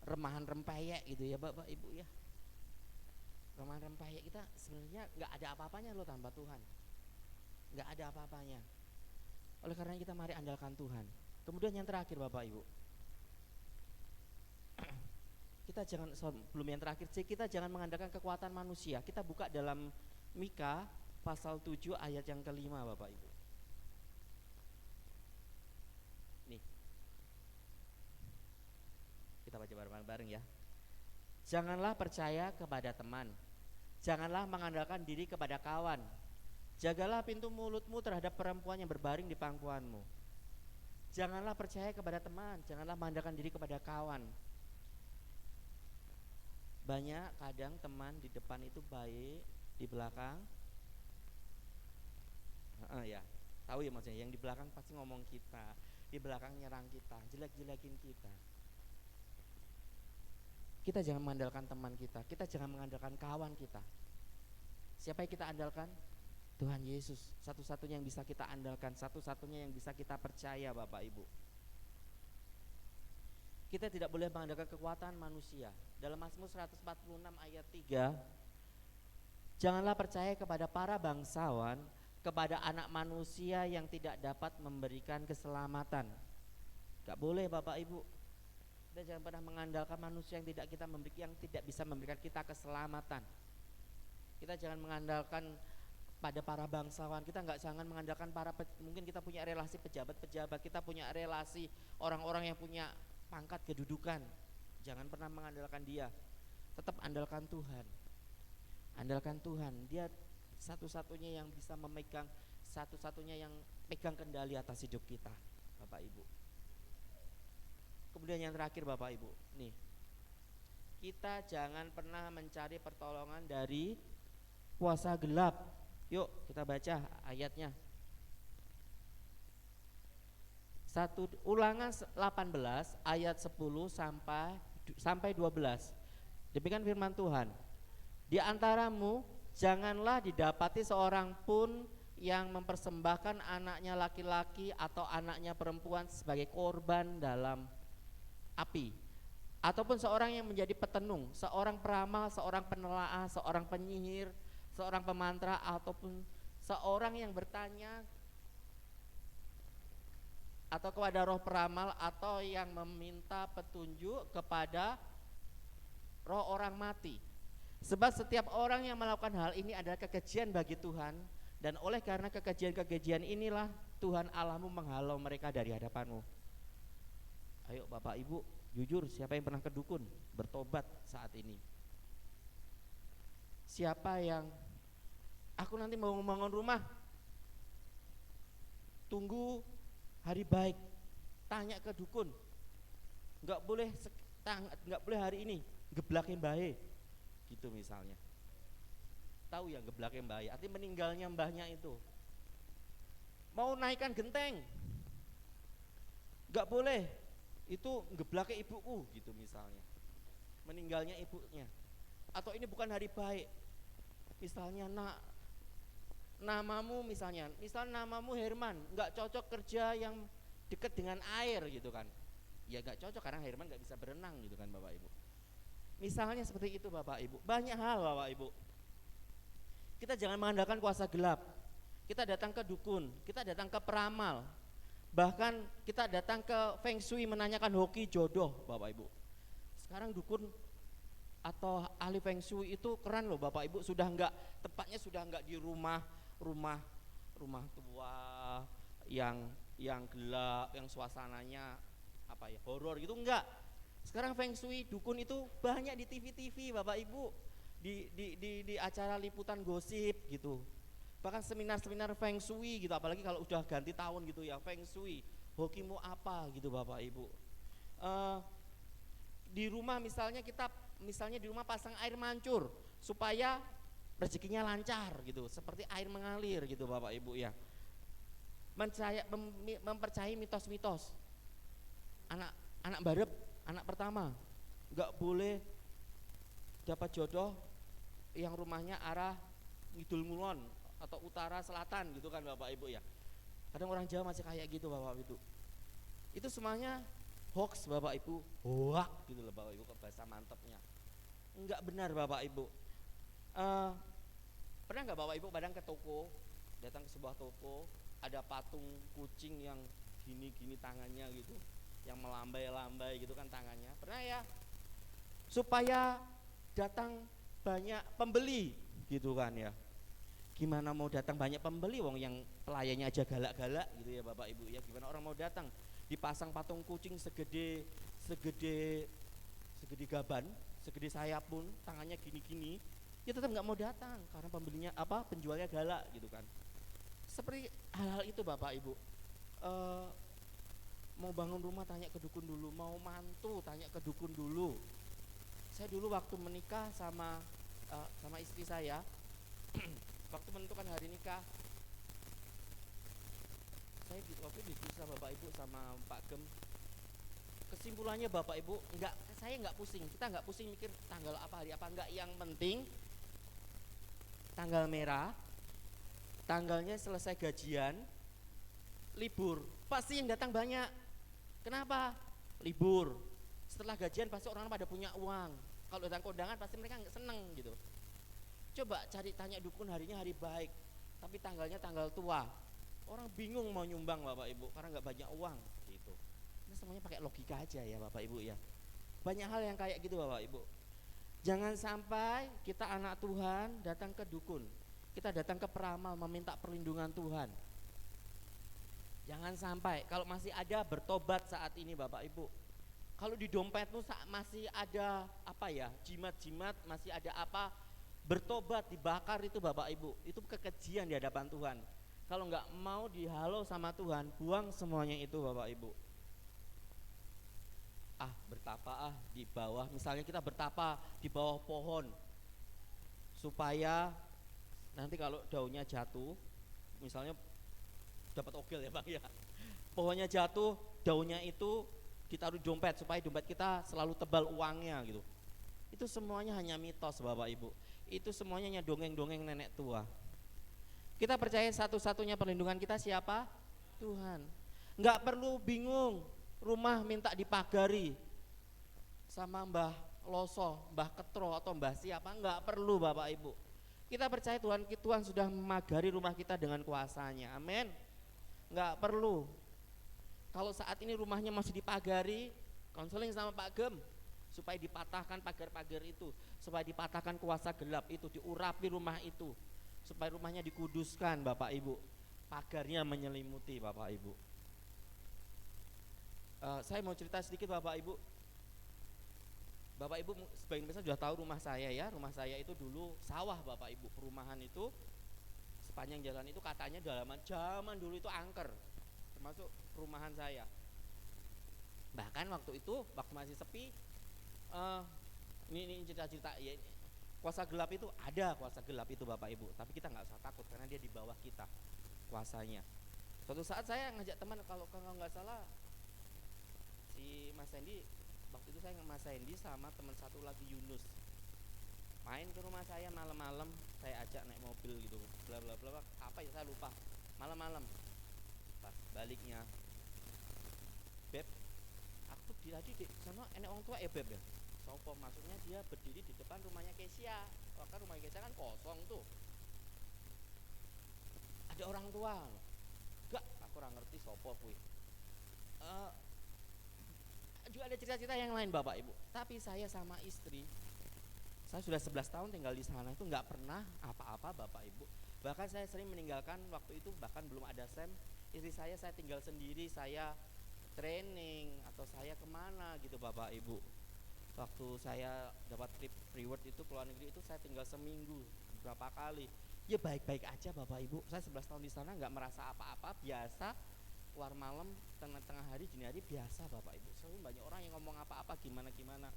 remahan rempeyek gitu ya Bapak Ibu ya. Remahan rempeyek kita sebenarnya nggak ada apa-apanya loh tanpa Tuhan. Nggak ada apa-apanya. Oleh karena kita mari andalkan Tuhan. Kemudian yang terakhir Bapak Ibu, kita jangan, belum yang terakhir, kita jangan mengandalkan kekuatan manusia. Kita buka dalam Mika pasal 7 ayat yang kelima Bapak Ibu. Nih, kita baca bareng-bareng ya. Janganlah percaya kepada teman, janganlah mengandalkan diri kepada kawan. Jagalah pintu mulutmu terhadap perempuan yang berbaring di pangkuanmu. Janganlah percaya kepada teman, janganlah mengandalkan diri kepada kawan. Banyak kadang teman di depan itu baik, di belakang ya, tahu ya maksudnya, yang di belakang pasti ngomong kita, di belakang nyerang kita, jelek-jelekin kita. Kita jangan mengandalkan teman kita jangan mengandalkan kawan kita. Siapa yang kita andalkan? Tuhan Yesus, satu-satunya yang bisa kita andalkan, satu-satunya yang bisa kita percaya Bapak Ibu. Kita tidak boleh mengandalkan kekuatan manusia. Dalam Mazmur 146 ayat 3, janganlah percaya kepada para bangsawan, kepada anak manusia yang tidak dapat memberikan keselamatan. Gak boleh Bapak Ibu. Kita jangan pernah mengandalkan manusia yang tidak bisa memberikan kita keselamatan. Kita jangan mengandalkan pada para bangsawan. Kita jangan mengandalkan mungkin kita punya relasi pejabat-pejabat, kita punya relasi orang-orang yang punya pangkat kedudukan. Jangan pernah mengandalkan dia. Tetap andalkan Tuhan. Andalkan Tuhan. Dia satu-satunya yang bisa memegang, satu-satunya yang pegang kendali atas hidup kita, Bapak Ibu. Kemudian yang terakhir Bapak Ibu, nih, kita jangan pernah mencari pertolongan dari kuasa gelap. Yuk kita baca ayatnya. Ulangan 18 ayat 10 sampai 12. Demikian firman Tuhan. Di antaramu janganlah didapati seorang pun yang mempersembahkan anaknya laki-laki atau anaknya perempuan sebagai korban dalam api, ataupun seorang yang menjadi petenung, seorang peramal, seorang penelaah, seorang penyihir, seorang pemantra, ataupun seorang yang bertanya atau kepada roh peramal, atau yang meminta petunjuk kepada roh orang mati. Sebab setiap orang yang melakukan hal ini adalah kekejian bagi Tuhan, dan oleh karena kekejian-kekejian inilah Tuhan Allahmu menghalau mereka dari hadapanmu. Ayo Bapak Ibu, jujur, siapa yang pernah ke dukun? Bertobat saat ini. Siapa yang aku nanti mau membangun rumah, tunggu hari baik, tanya ke dukun. Enggak boleh hari ini, geblakin bae. Gitu misalnya. Tahu ya geblakin bae, artinya meninggalnya mbahnya itu. Mau naikkan genteng, enggak boleh, itu geblake ibuku gitu misalnya, meninggalnya ibunya. Atau ini bukan hari baik, misalnya namamu namamu Herman, nggak cocok kerja yang dekat dengan air gitu kan. Ya nggak cocok karena Herman nggak bisa berenang gitu kan Bapak Ibu. Misalnya seperti itu Bapak Ibu. Banyak hal Bapak Ibu. Kita jangan mengandalkan kuasa gelap. Kita datang ke dukun, kita datang ke peramal, bahkan kita datang ke Feng Shui menanyakan hoki jodoh Bapak Ibu. Sekarang dukun atau ahli Feng Shui itu keren loh Bapak Ibu. Tepatnya sudah enggak di rumah tua yang gelap, yang suasananya horor gitu, enggak. Sekarang Feng Shui dukun itu banyak di TV Bapak Ibu, di acara liputan gosip gitu. Bahkan seminar-seminar Feng Shui gitu, apalagi kalau udah ganti tahun gitu ya, Feng Shui, hokimu apa gitu Bapak Ibu. Di rumah misalnya di rumah pasang air mancur supaya rezekinya lancar gitu, seperti air mengalir gitu Bapak Ibu ya. Mempercayai mitos-mitos. Anak barep, anak pertama nggak boleh dapat jodoh yang rumahnya arah ngidul ngulon atau utara selatan gitu kan Bapak Ibu ya. Kadang orang Jawa masih kayak gitu Bapak Ibu. Itu semuanya hoax Bapak Ibu, hoak gitu loh Bapak Ibu, ke bahasa mantepnya. Enggak benar Bapak Ibu. Pernah nggak Bapak Ibu datang ke sebuah toko, ada patung kucing yang gini-gini tangannya gitu, yang melambai-lambai gitu kan tangannya. Pernah ya? Supaya datang banyak pembeli gitu kan ya. Gimana mau datang banyak pembeli wong yang pelayannya aja galak-galak gitu ya Bapak Ibu ya. Gimana orang mau datang? Dipasang patung kucing segede gaban, segede sayap pun, tangannya gini-gini, ya tetap nggak mau datang karena penjualnya galak gitu kan. Seperti hal-hal itu Bapak Ibu. Mau bangun rumah tanya ke dukun dulu, mau mantu tanya ke dukun dulu. Saya dulu waktu menikah sama istri saya, waktu menentukan hari nikah, saya waktu diskusi sama Bapak Ibu sama Pak Gem. Kesimpulannya Bapak Ibu, saya nggak pusing, kita nggak pusing mikir tanggal apa, hari apa, nggak. Yang penting tanggal merah, tanggalnya selesai gajian, libur, pasti yang datang banyak. Kenapa? Libur. Setelah gajian pasti orang pada punya uang. Kalau datang kondangan pasti mereka nggak seneng gitu. Coba cari tanya dukun harinya hari baik, tapi tanggalnya tanggal tua. Orang bingung mau nyumbang Bapak Ibu karena nggak banyak uang gitu. Ini semuanya pakai logika aja ya Bapak Ibu ya. Banyak hal yang kayak gitu Bapak Ibu. Jangan sampai kita anak Tuhan datang ke dukun, kita datang ke peramal meminta perlindungan Tuhan. Jangan sampai. Kalau masih ada, bertobat saat ini Bapak Ibu. Kalau di dompetmu masih ada apa ya, jimat-jimat, masih ada apa, bertobat, dibakar itu Bapak Ibu. Itu kekejian di hadapan Tuhan. Kalau nggak mau dihalau sama Tuhan, buang semuanya itu Bapak Ibu. Bertapa di bawah, misalnya kita bertapa di bawah pohon supaya nanti kalau daunnya jatuh, misalnya dapat ogel ya Bang ya, pohonnya jatuh, daunnya itu ditaruh dompet supaya dompet kita selalu tebal uangnya gitu. Itu semuanya hanya mitos Bapak Ibu. Itu semuanya hanya dongeng-dongeng nenek tua. Kita percaya satu-satunya perlindungan kita siapa? Tuhan. Nggak perlu bingung rumah minta dipagari sama Mbah Loso, Mbah Ketro atau Mbah siapa, nggak perlu Bapak Ibu. Kita percaya Tuhan sudah memagari rumah kita dengan kuasanya. Amin. Nggak perlu. Kalau saat ini rumahnya masih dipagari, konseling sama Pak Gem supaya dipatahkan pagar-pagar itu, supaya dipatahkan kuasa gelap itu, diurapi rumah itu, supaya rumahnya dikuduskan Bapak Ibu, pagarnya menyelimuti Bapak Ibu. Saya mau cerita sedikit Bapak Ibu. Bapak Ibu sebagian besar sudah tahu rumah saya ya. Rumah saya itu dulu sawah Bapak Ibu. Perumahan itu sepanjang jalan itu katanya zaman dulu itu angker, termasuk perumahan saya. Bahkan waktu itu waktu masih sepi, ini cerita-cerita ya, kuasa gelap itu ada, kuasa gelap itu Bapak Ibu. Tapi kita nggak usah takut karena dia di bawah kita kuasanya. Suatu saat saya ngajak teman, kalau nggak salah si Mas Hendy, waktu itu saya Mas Hendy sama teman satu lagi Yunus main ke rumah saya malam-malam, saya ajak naik mobil gitu, bla bla bla, apa ya saya lupa. Malam-malam pas baliknya, Beb, aku tadi di sana enek orang tua ya Beb ya. Sopo, maksudnya dia berdiri di depan rumahnya Kesia. Kan rumahnya Kesia kan kosong tuh. Ada orang tua. Enggak, aku kurang ngerti sopo kuwi. Juga ada cerita-cerita yang lain Bapak Ibu. Tapi saya sama istri, saya sudah 11 tahun tinggal di sana, itu nggak pernah apa-apa Bapak Ibu. Bahkan saya sering meninggalkan waktu itu, bahkan belum ada SEM, istri saya tinggal sendiri, saya training atau saya kemana gitu Bapak Ibu. Waktu saya dapat trip reward itu ke luar negeri itu saya tinggal seminggu beberapa kali. Ya baik-baik aja Bapak Ibu. Saya 11 tahun di sana nggak merasa apa-apa, biasa. Keluar malam tengah hari dini hari biasa Bapak Ibu. Selalu banyak orang yang ngomong apa-apa gimana-gimana.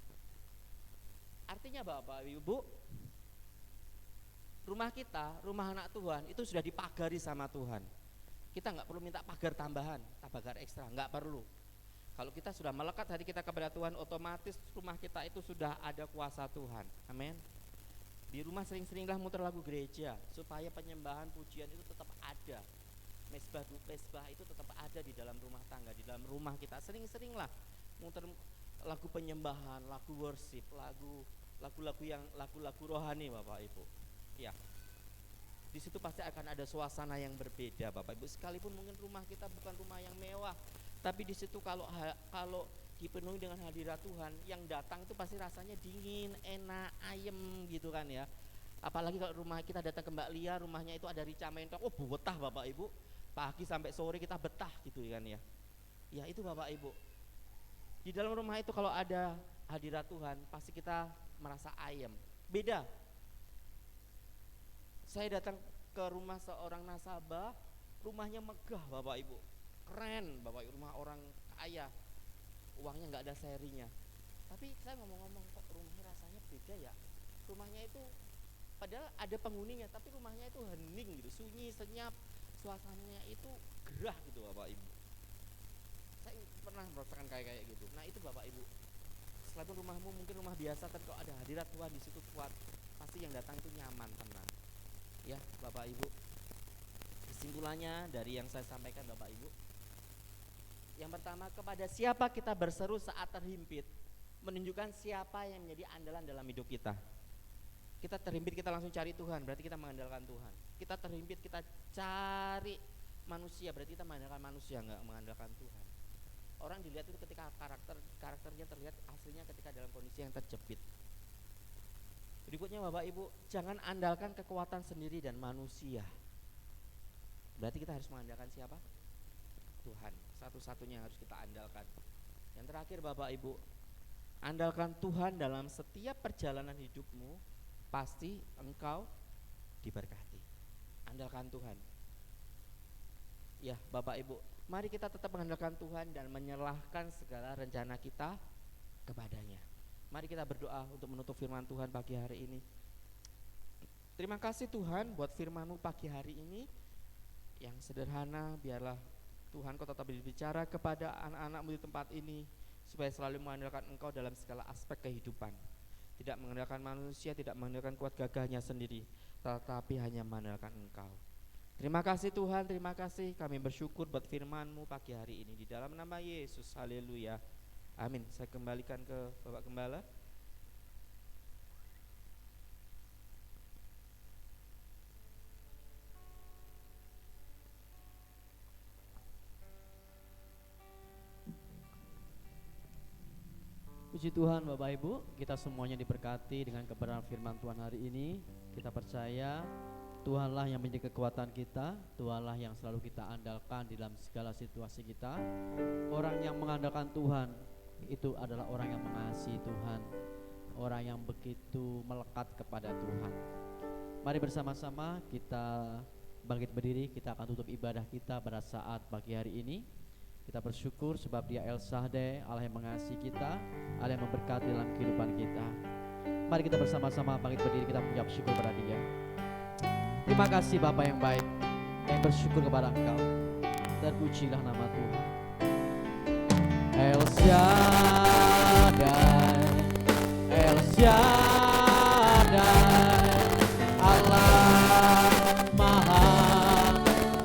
Artinya Bapak Ibu, rumah kita, rumah anak Tuhan itu sudah dipagari sama Tuhan. Kita nggak perlu minta pagar tambahan, pagar ekstra, nggak perlu. Kalau kita sudah melekat hati kita kepada Tuhan, otomatis rumah kita itu sudah ada kuasa Tuhan. Amin. Di rumah sering-seringlah muter lagu gereja supaya penyembahan pujian itu tetap ada. Mesbah itu tetap ada di dalam rumah tangga, di dalam rumah kita. Sering-seringlah muter lagu penyembahan, lagu worship, lagu-lagu rohani Bapak Ibu. Ya. Di situ pasti akan ada suasana yang berbeda Bapak Ibu. Sekalipun mungkin rumah kita bukan rumah yang mewah, tapi di situ kalau dipenuhi dengan hadirat Tuhan, yang datang itu pasti rasanya dingin, enak, ayem gitu kan ya. Apalagi kalau rumah kita datang ke Mbak Lia, rumahnya itu ada rica mentong, betah Bapak Ibu. Pagi sampai sore kita betah gitu kan ya. Ya itu Bapak Ibu. Di dalam rumah itu kalau ada hadirat Tuhan, pasti kita merasa ayem. Beda. Saya datang ke rumah seorang nasabah, rumahnya megah Bapak Ibu. Keren Bapak Ibu, rumah orang kaya. Uangnya nggak ada serinya. Tapi saya ngomong-ngomong, kok rumahnya rasanya beda ya. Rumahnya itu padahal ada penghuninya, tapi rumahnya itu hening gitu, sunyi, senyap, suasananya itu gerah gitu Bapak Ibu. Saya pernah merasakan kayak gitu. Nah itu Bapak Ibu, sekalipun rumahmu mungkin rumah biasa, tapi kalau ada hadirat Tuhan di situ kuat, pasti yang datang itu nyaman, tenang. Ya Bapak Ibu, kesimpulannya dari yang saya sampaikan Bapak Ibu, yang pertama, kepada siapa kita berseru saat terhimpit? menunjukkan siapa yang menjadi andalan dalam hidup kita. Kita terhimpit, kita langsung cari Tuhan, berarti kita mengandalkan Tuhan. Kita terhimpit, kita cari manusia, berarti kita mengandalkan manusia, nggak mengandalkan Tuhan. Orang dilihat itu ketika karakternya terlihat aslinya ketika dalam kondisi yang terjepit. Berikutnya Bapak Ibu, jangan andalkan kekuatan sendiri dan manusia. Berarti kita harus mengandalkan siapa? Tuhan, satu-satunya yang harus kita andalkan. Yang terakhir Bapak Ibu, andalkan Tuhan dalam setiap perjalanan hidupmu, pasti engkau diberkati. Andalkan Tuhan. Ya Bapak Ibu, mari kita tetap mengandalkan Tuhan dan menyerahkan segala rencana kita kepadanya. Mari kita berdoa untuk menutup firman Tuhan pagi hari ini. Terima kasih Tuhan buat firman-Mu pagi hari ini yang sederhana. Biarlah Tuhan Kau tetap berbicara kepada anak-anak-Mu di tempat ini, supaya selalu mengandalkan Engkau dalam segala aspek kehidupan. Tidak mengandalkan manusia, tidak mengandalkan kuat gagahnya sendiri, tetapi hanya mengandalkan Engkau. Terima kasih Tuhan, terima kasih. Kami bersyukur buat firman-Mu pagi hari ini. Di dalam nama Yesus, haleluya. Amin. Saya kembalikan ke Bapak Gembala. Puji Tuhan Bapak Ibu, kita semuanya diberkati dengan kebenaran firman Tuhan hari ini. Kita percaya Tuhanlah yang menjadi kekuatan kita, Tuhanlah yang selalu kita andalkan di dalam segala situasi kita. Orang yang mengandalkan Tuhan itu adalah orang yang mengasihi Tuhan, orang yang begitu melekat kepada Tuhan. Mari bersama-sama kita bangkit berdiri, kita akan tutup ibadah kita pada saat pagi hari ini. Kita bersyukur sebab Dia El Shaddai, Allah yang mengasihi kita, Allah yang memberkati dalam kehidupan kita. Mari kita bersama-sama bangkit berdiri, kita mengucap syukur kepada Dia. Terima kasih Bapa yang baik, yang bersyukur kepada Engkau. Terpujilah nama Tuhan. El Shaddai, El Shaddai, Allah Maha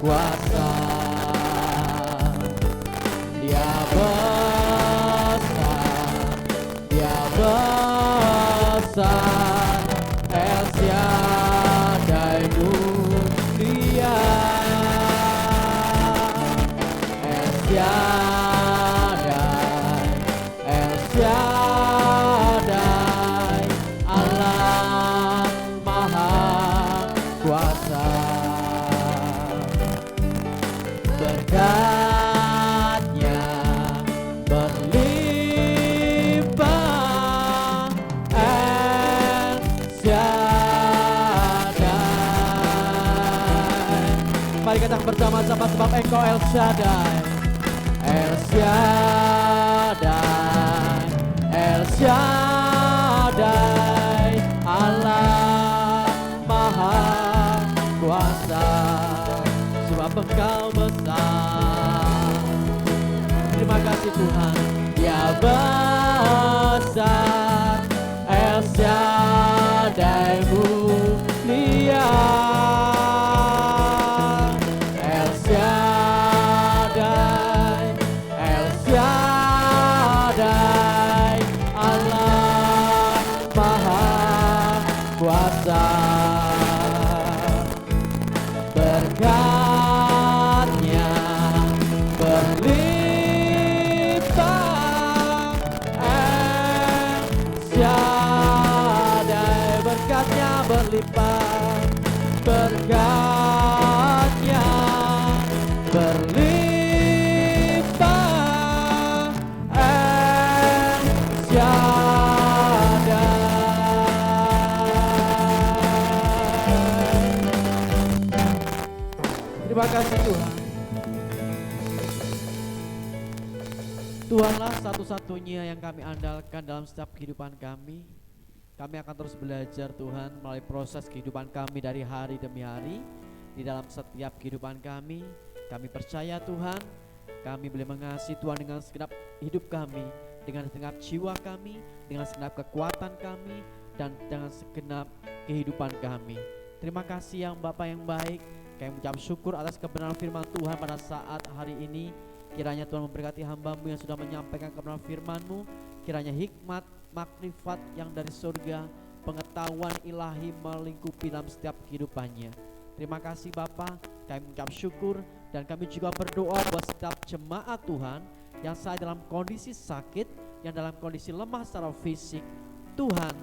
Kuasa. Dia besar, El Shaddai mulia, El Shaddai, El Shaddai, Allah Maha Kuasa. Berkatnya berlimpah, El Shaddai. Mari kita bersama-sama sebab Engkau El Shaddai, El Shaddai, El Shaddai, Allah Maha Kuasa. Sebab Engkau besar. Terima kasih Tuhan. Dia besar, El Shaddai mulia, El Shaddai, El Shaddai, Allah Maha Kuasa. Berkatnya berlimpah, El Shaddai. Berkatnya berlimpah, berkatnya berlimpah, El Shaddai. Terima kasih Tuhan. Tuhanlah satu-satunya yang kami andalkan dalam setiap kehidupan kami. Kami akan terus belajar Tuhan melalui proses kehidupan kami dari hari demi hari. Di dalam setiap kehidupan kami percaya Tuhan, kami boleh mengasihi Tuhan dengan segenap hidup kami, dengan segenap jiwa kami, dengan segenap kekuatan kami, dan dengan segenap kehidupan kami. Terima kasih yang Bapa yang baik. Kami mengucap syukur atas kebenaran firman Tuhan pada saat hari ini. Kiranya Tuhan memberkati hamba-Mu yang sudah menyampaikan kebenaran firman-Mu. kiranya hikmat, makrifat yang dari surga, pengetahuan ilahi melingkupi dalam setiap kehidupannya. Terima kasih Bapa, kami mengucap syukur dan kami juga berdoa buat setiap jemaat Tuhan yang saat dalam kondisi sakit, yang dalam kondisi lemah secara fisik. Tuhan,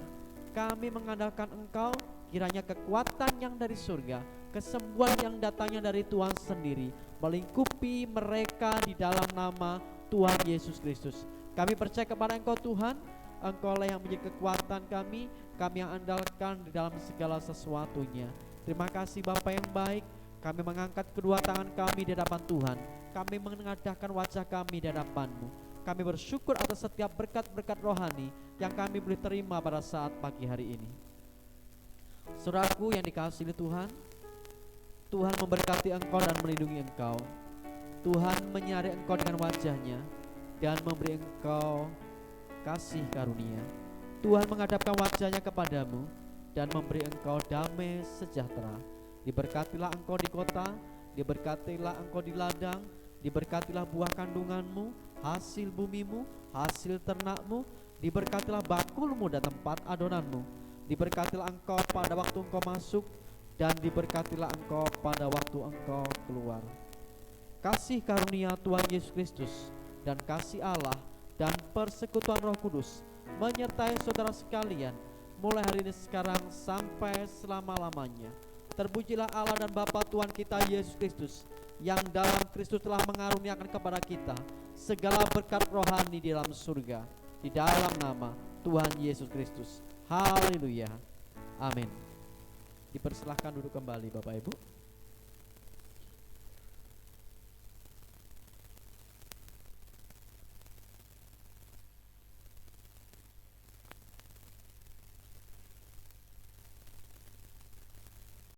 kami mengandalkan Engkau, kiranya kekuatan yang dari surga, kesembuhan yang datangnya dari Tuhan sendiri melingkupi mereka di dalam nama Tuhan Yesus Kristus. Kami percaya kepada Engkau Tuhan, Engkau lah yang menjadi kekuatan kami yang andalkan di dalam segala sesuatunya. Terima kasih Bapa yang baik, kami mengangkat kedua tangan kami di hadapan Tuhan, kami mengadahkan wajah kami di hadapan-Mu. Kami bersyukur atas setiap berkat-berkat rohani yang kami boleh terima pada saat pagi hari ini. Saudaraku yang dikasihi Tuhan, Tuhan memberkati engkau dan melindungi engkau. Tuhan menyinari engkau dengan wajah-Nya dan memberi engkau kasih karunia. Tuhan menghadapkan wajah-Nya kepadamu dan memberi engkau damai sejahtera. Diberkatilah engkau di kota, diberkatilah engkau di ladang, diberkatilah buah kandunganmu, hasil bumimu, hasil ternakmu, diberkatilah bakulmu dan tempat adonanmu. Diberkatilah engkau pada waktu engkau masuk dan diberkatilah engkau pada waktu engkau keluar. Kasih karunia Tuhan Yesus Kristus dan kasih Allah dan persekutuan Roh Kudus menyertai saudara sekalian mulai hari ini sekarang sampai selama-lamanya. Terpujilah Allah dan Bapa Tuhan kita Yesus Kristus, yang dalam Kristus telah mengaruniakan kepada kita segala berkat rohani di dalam surga, di dalam nama Tuhan Yesus Kristus. Haleluya. Amin. Dipersilahkan duduk kembali Bapak Ibu.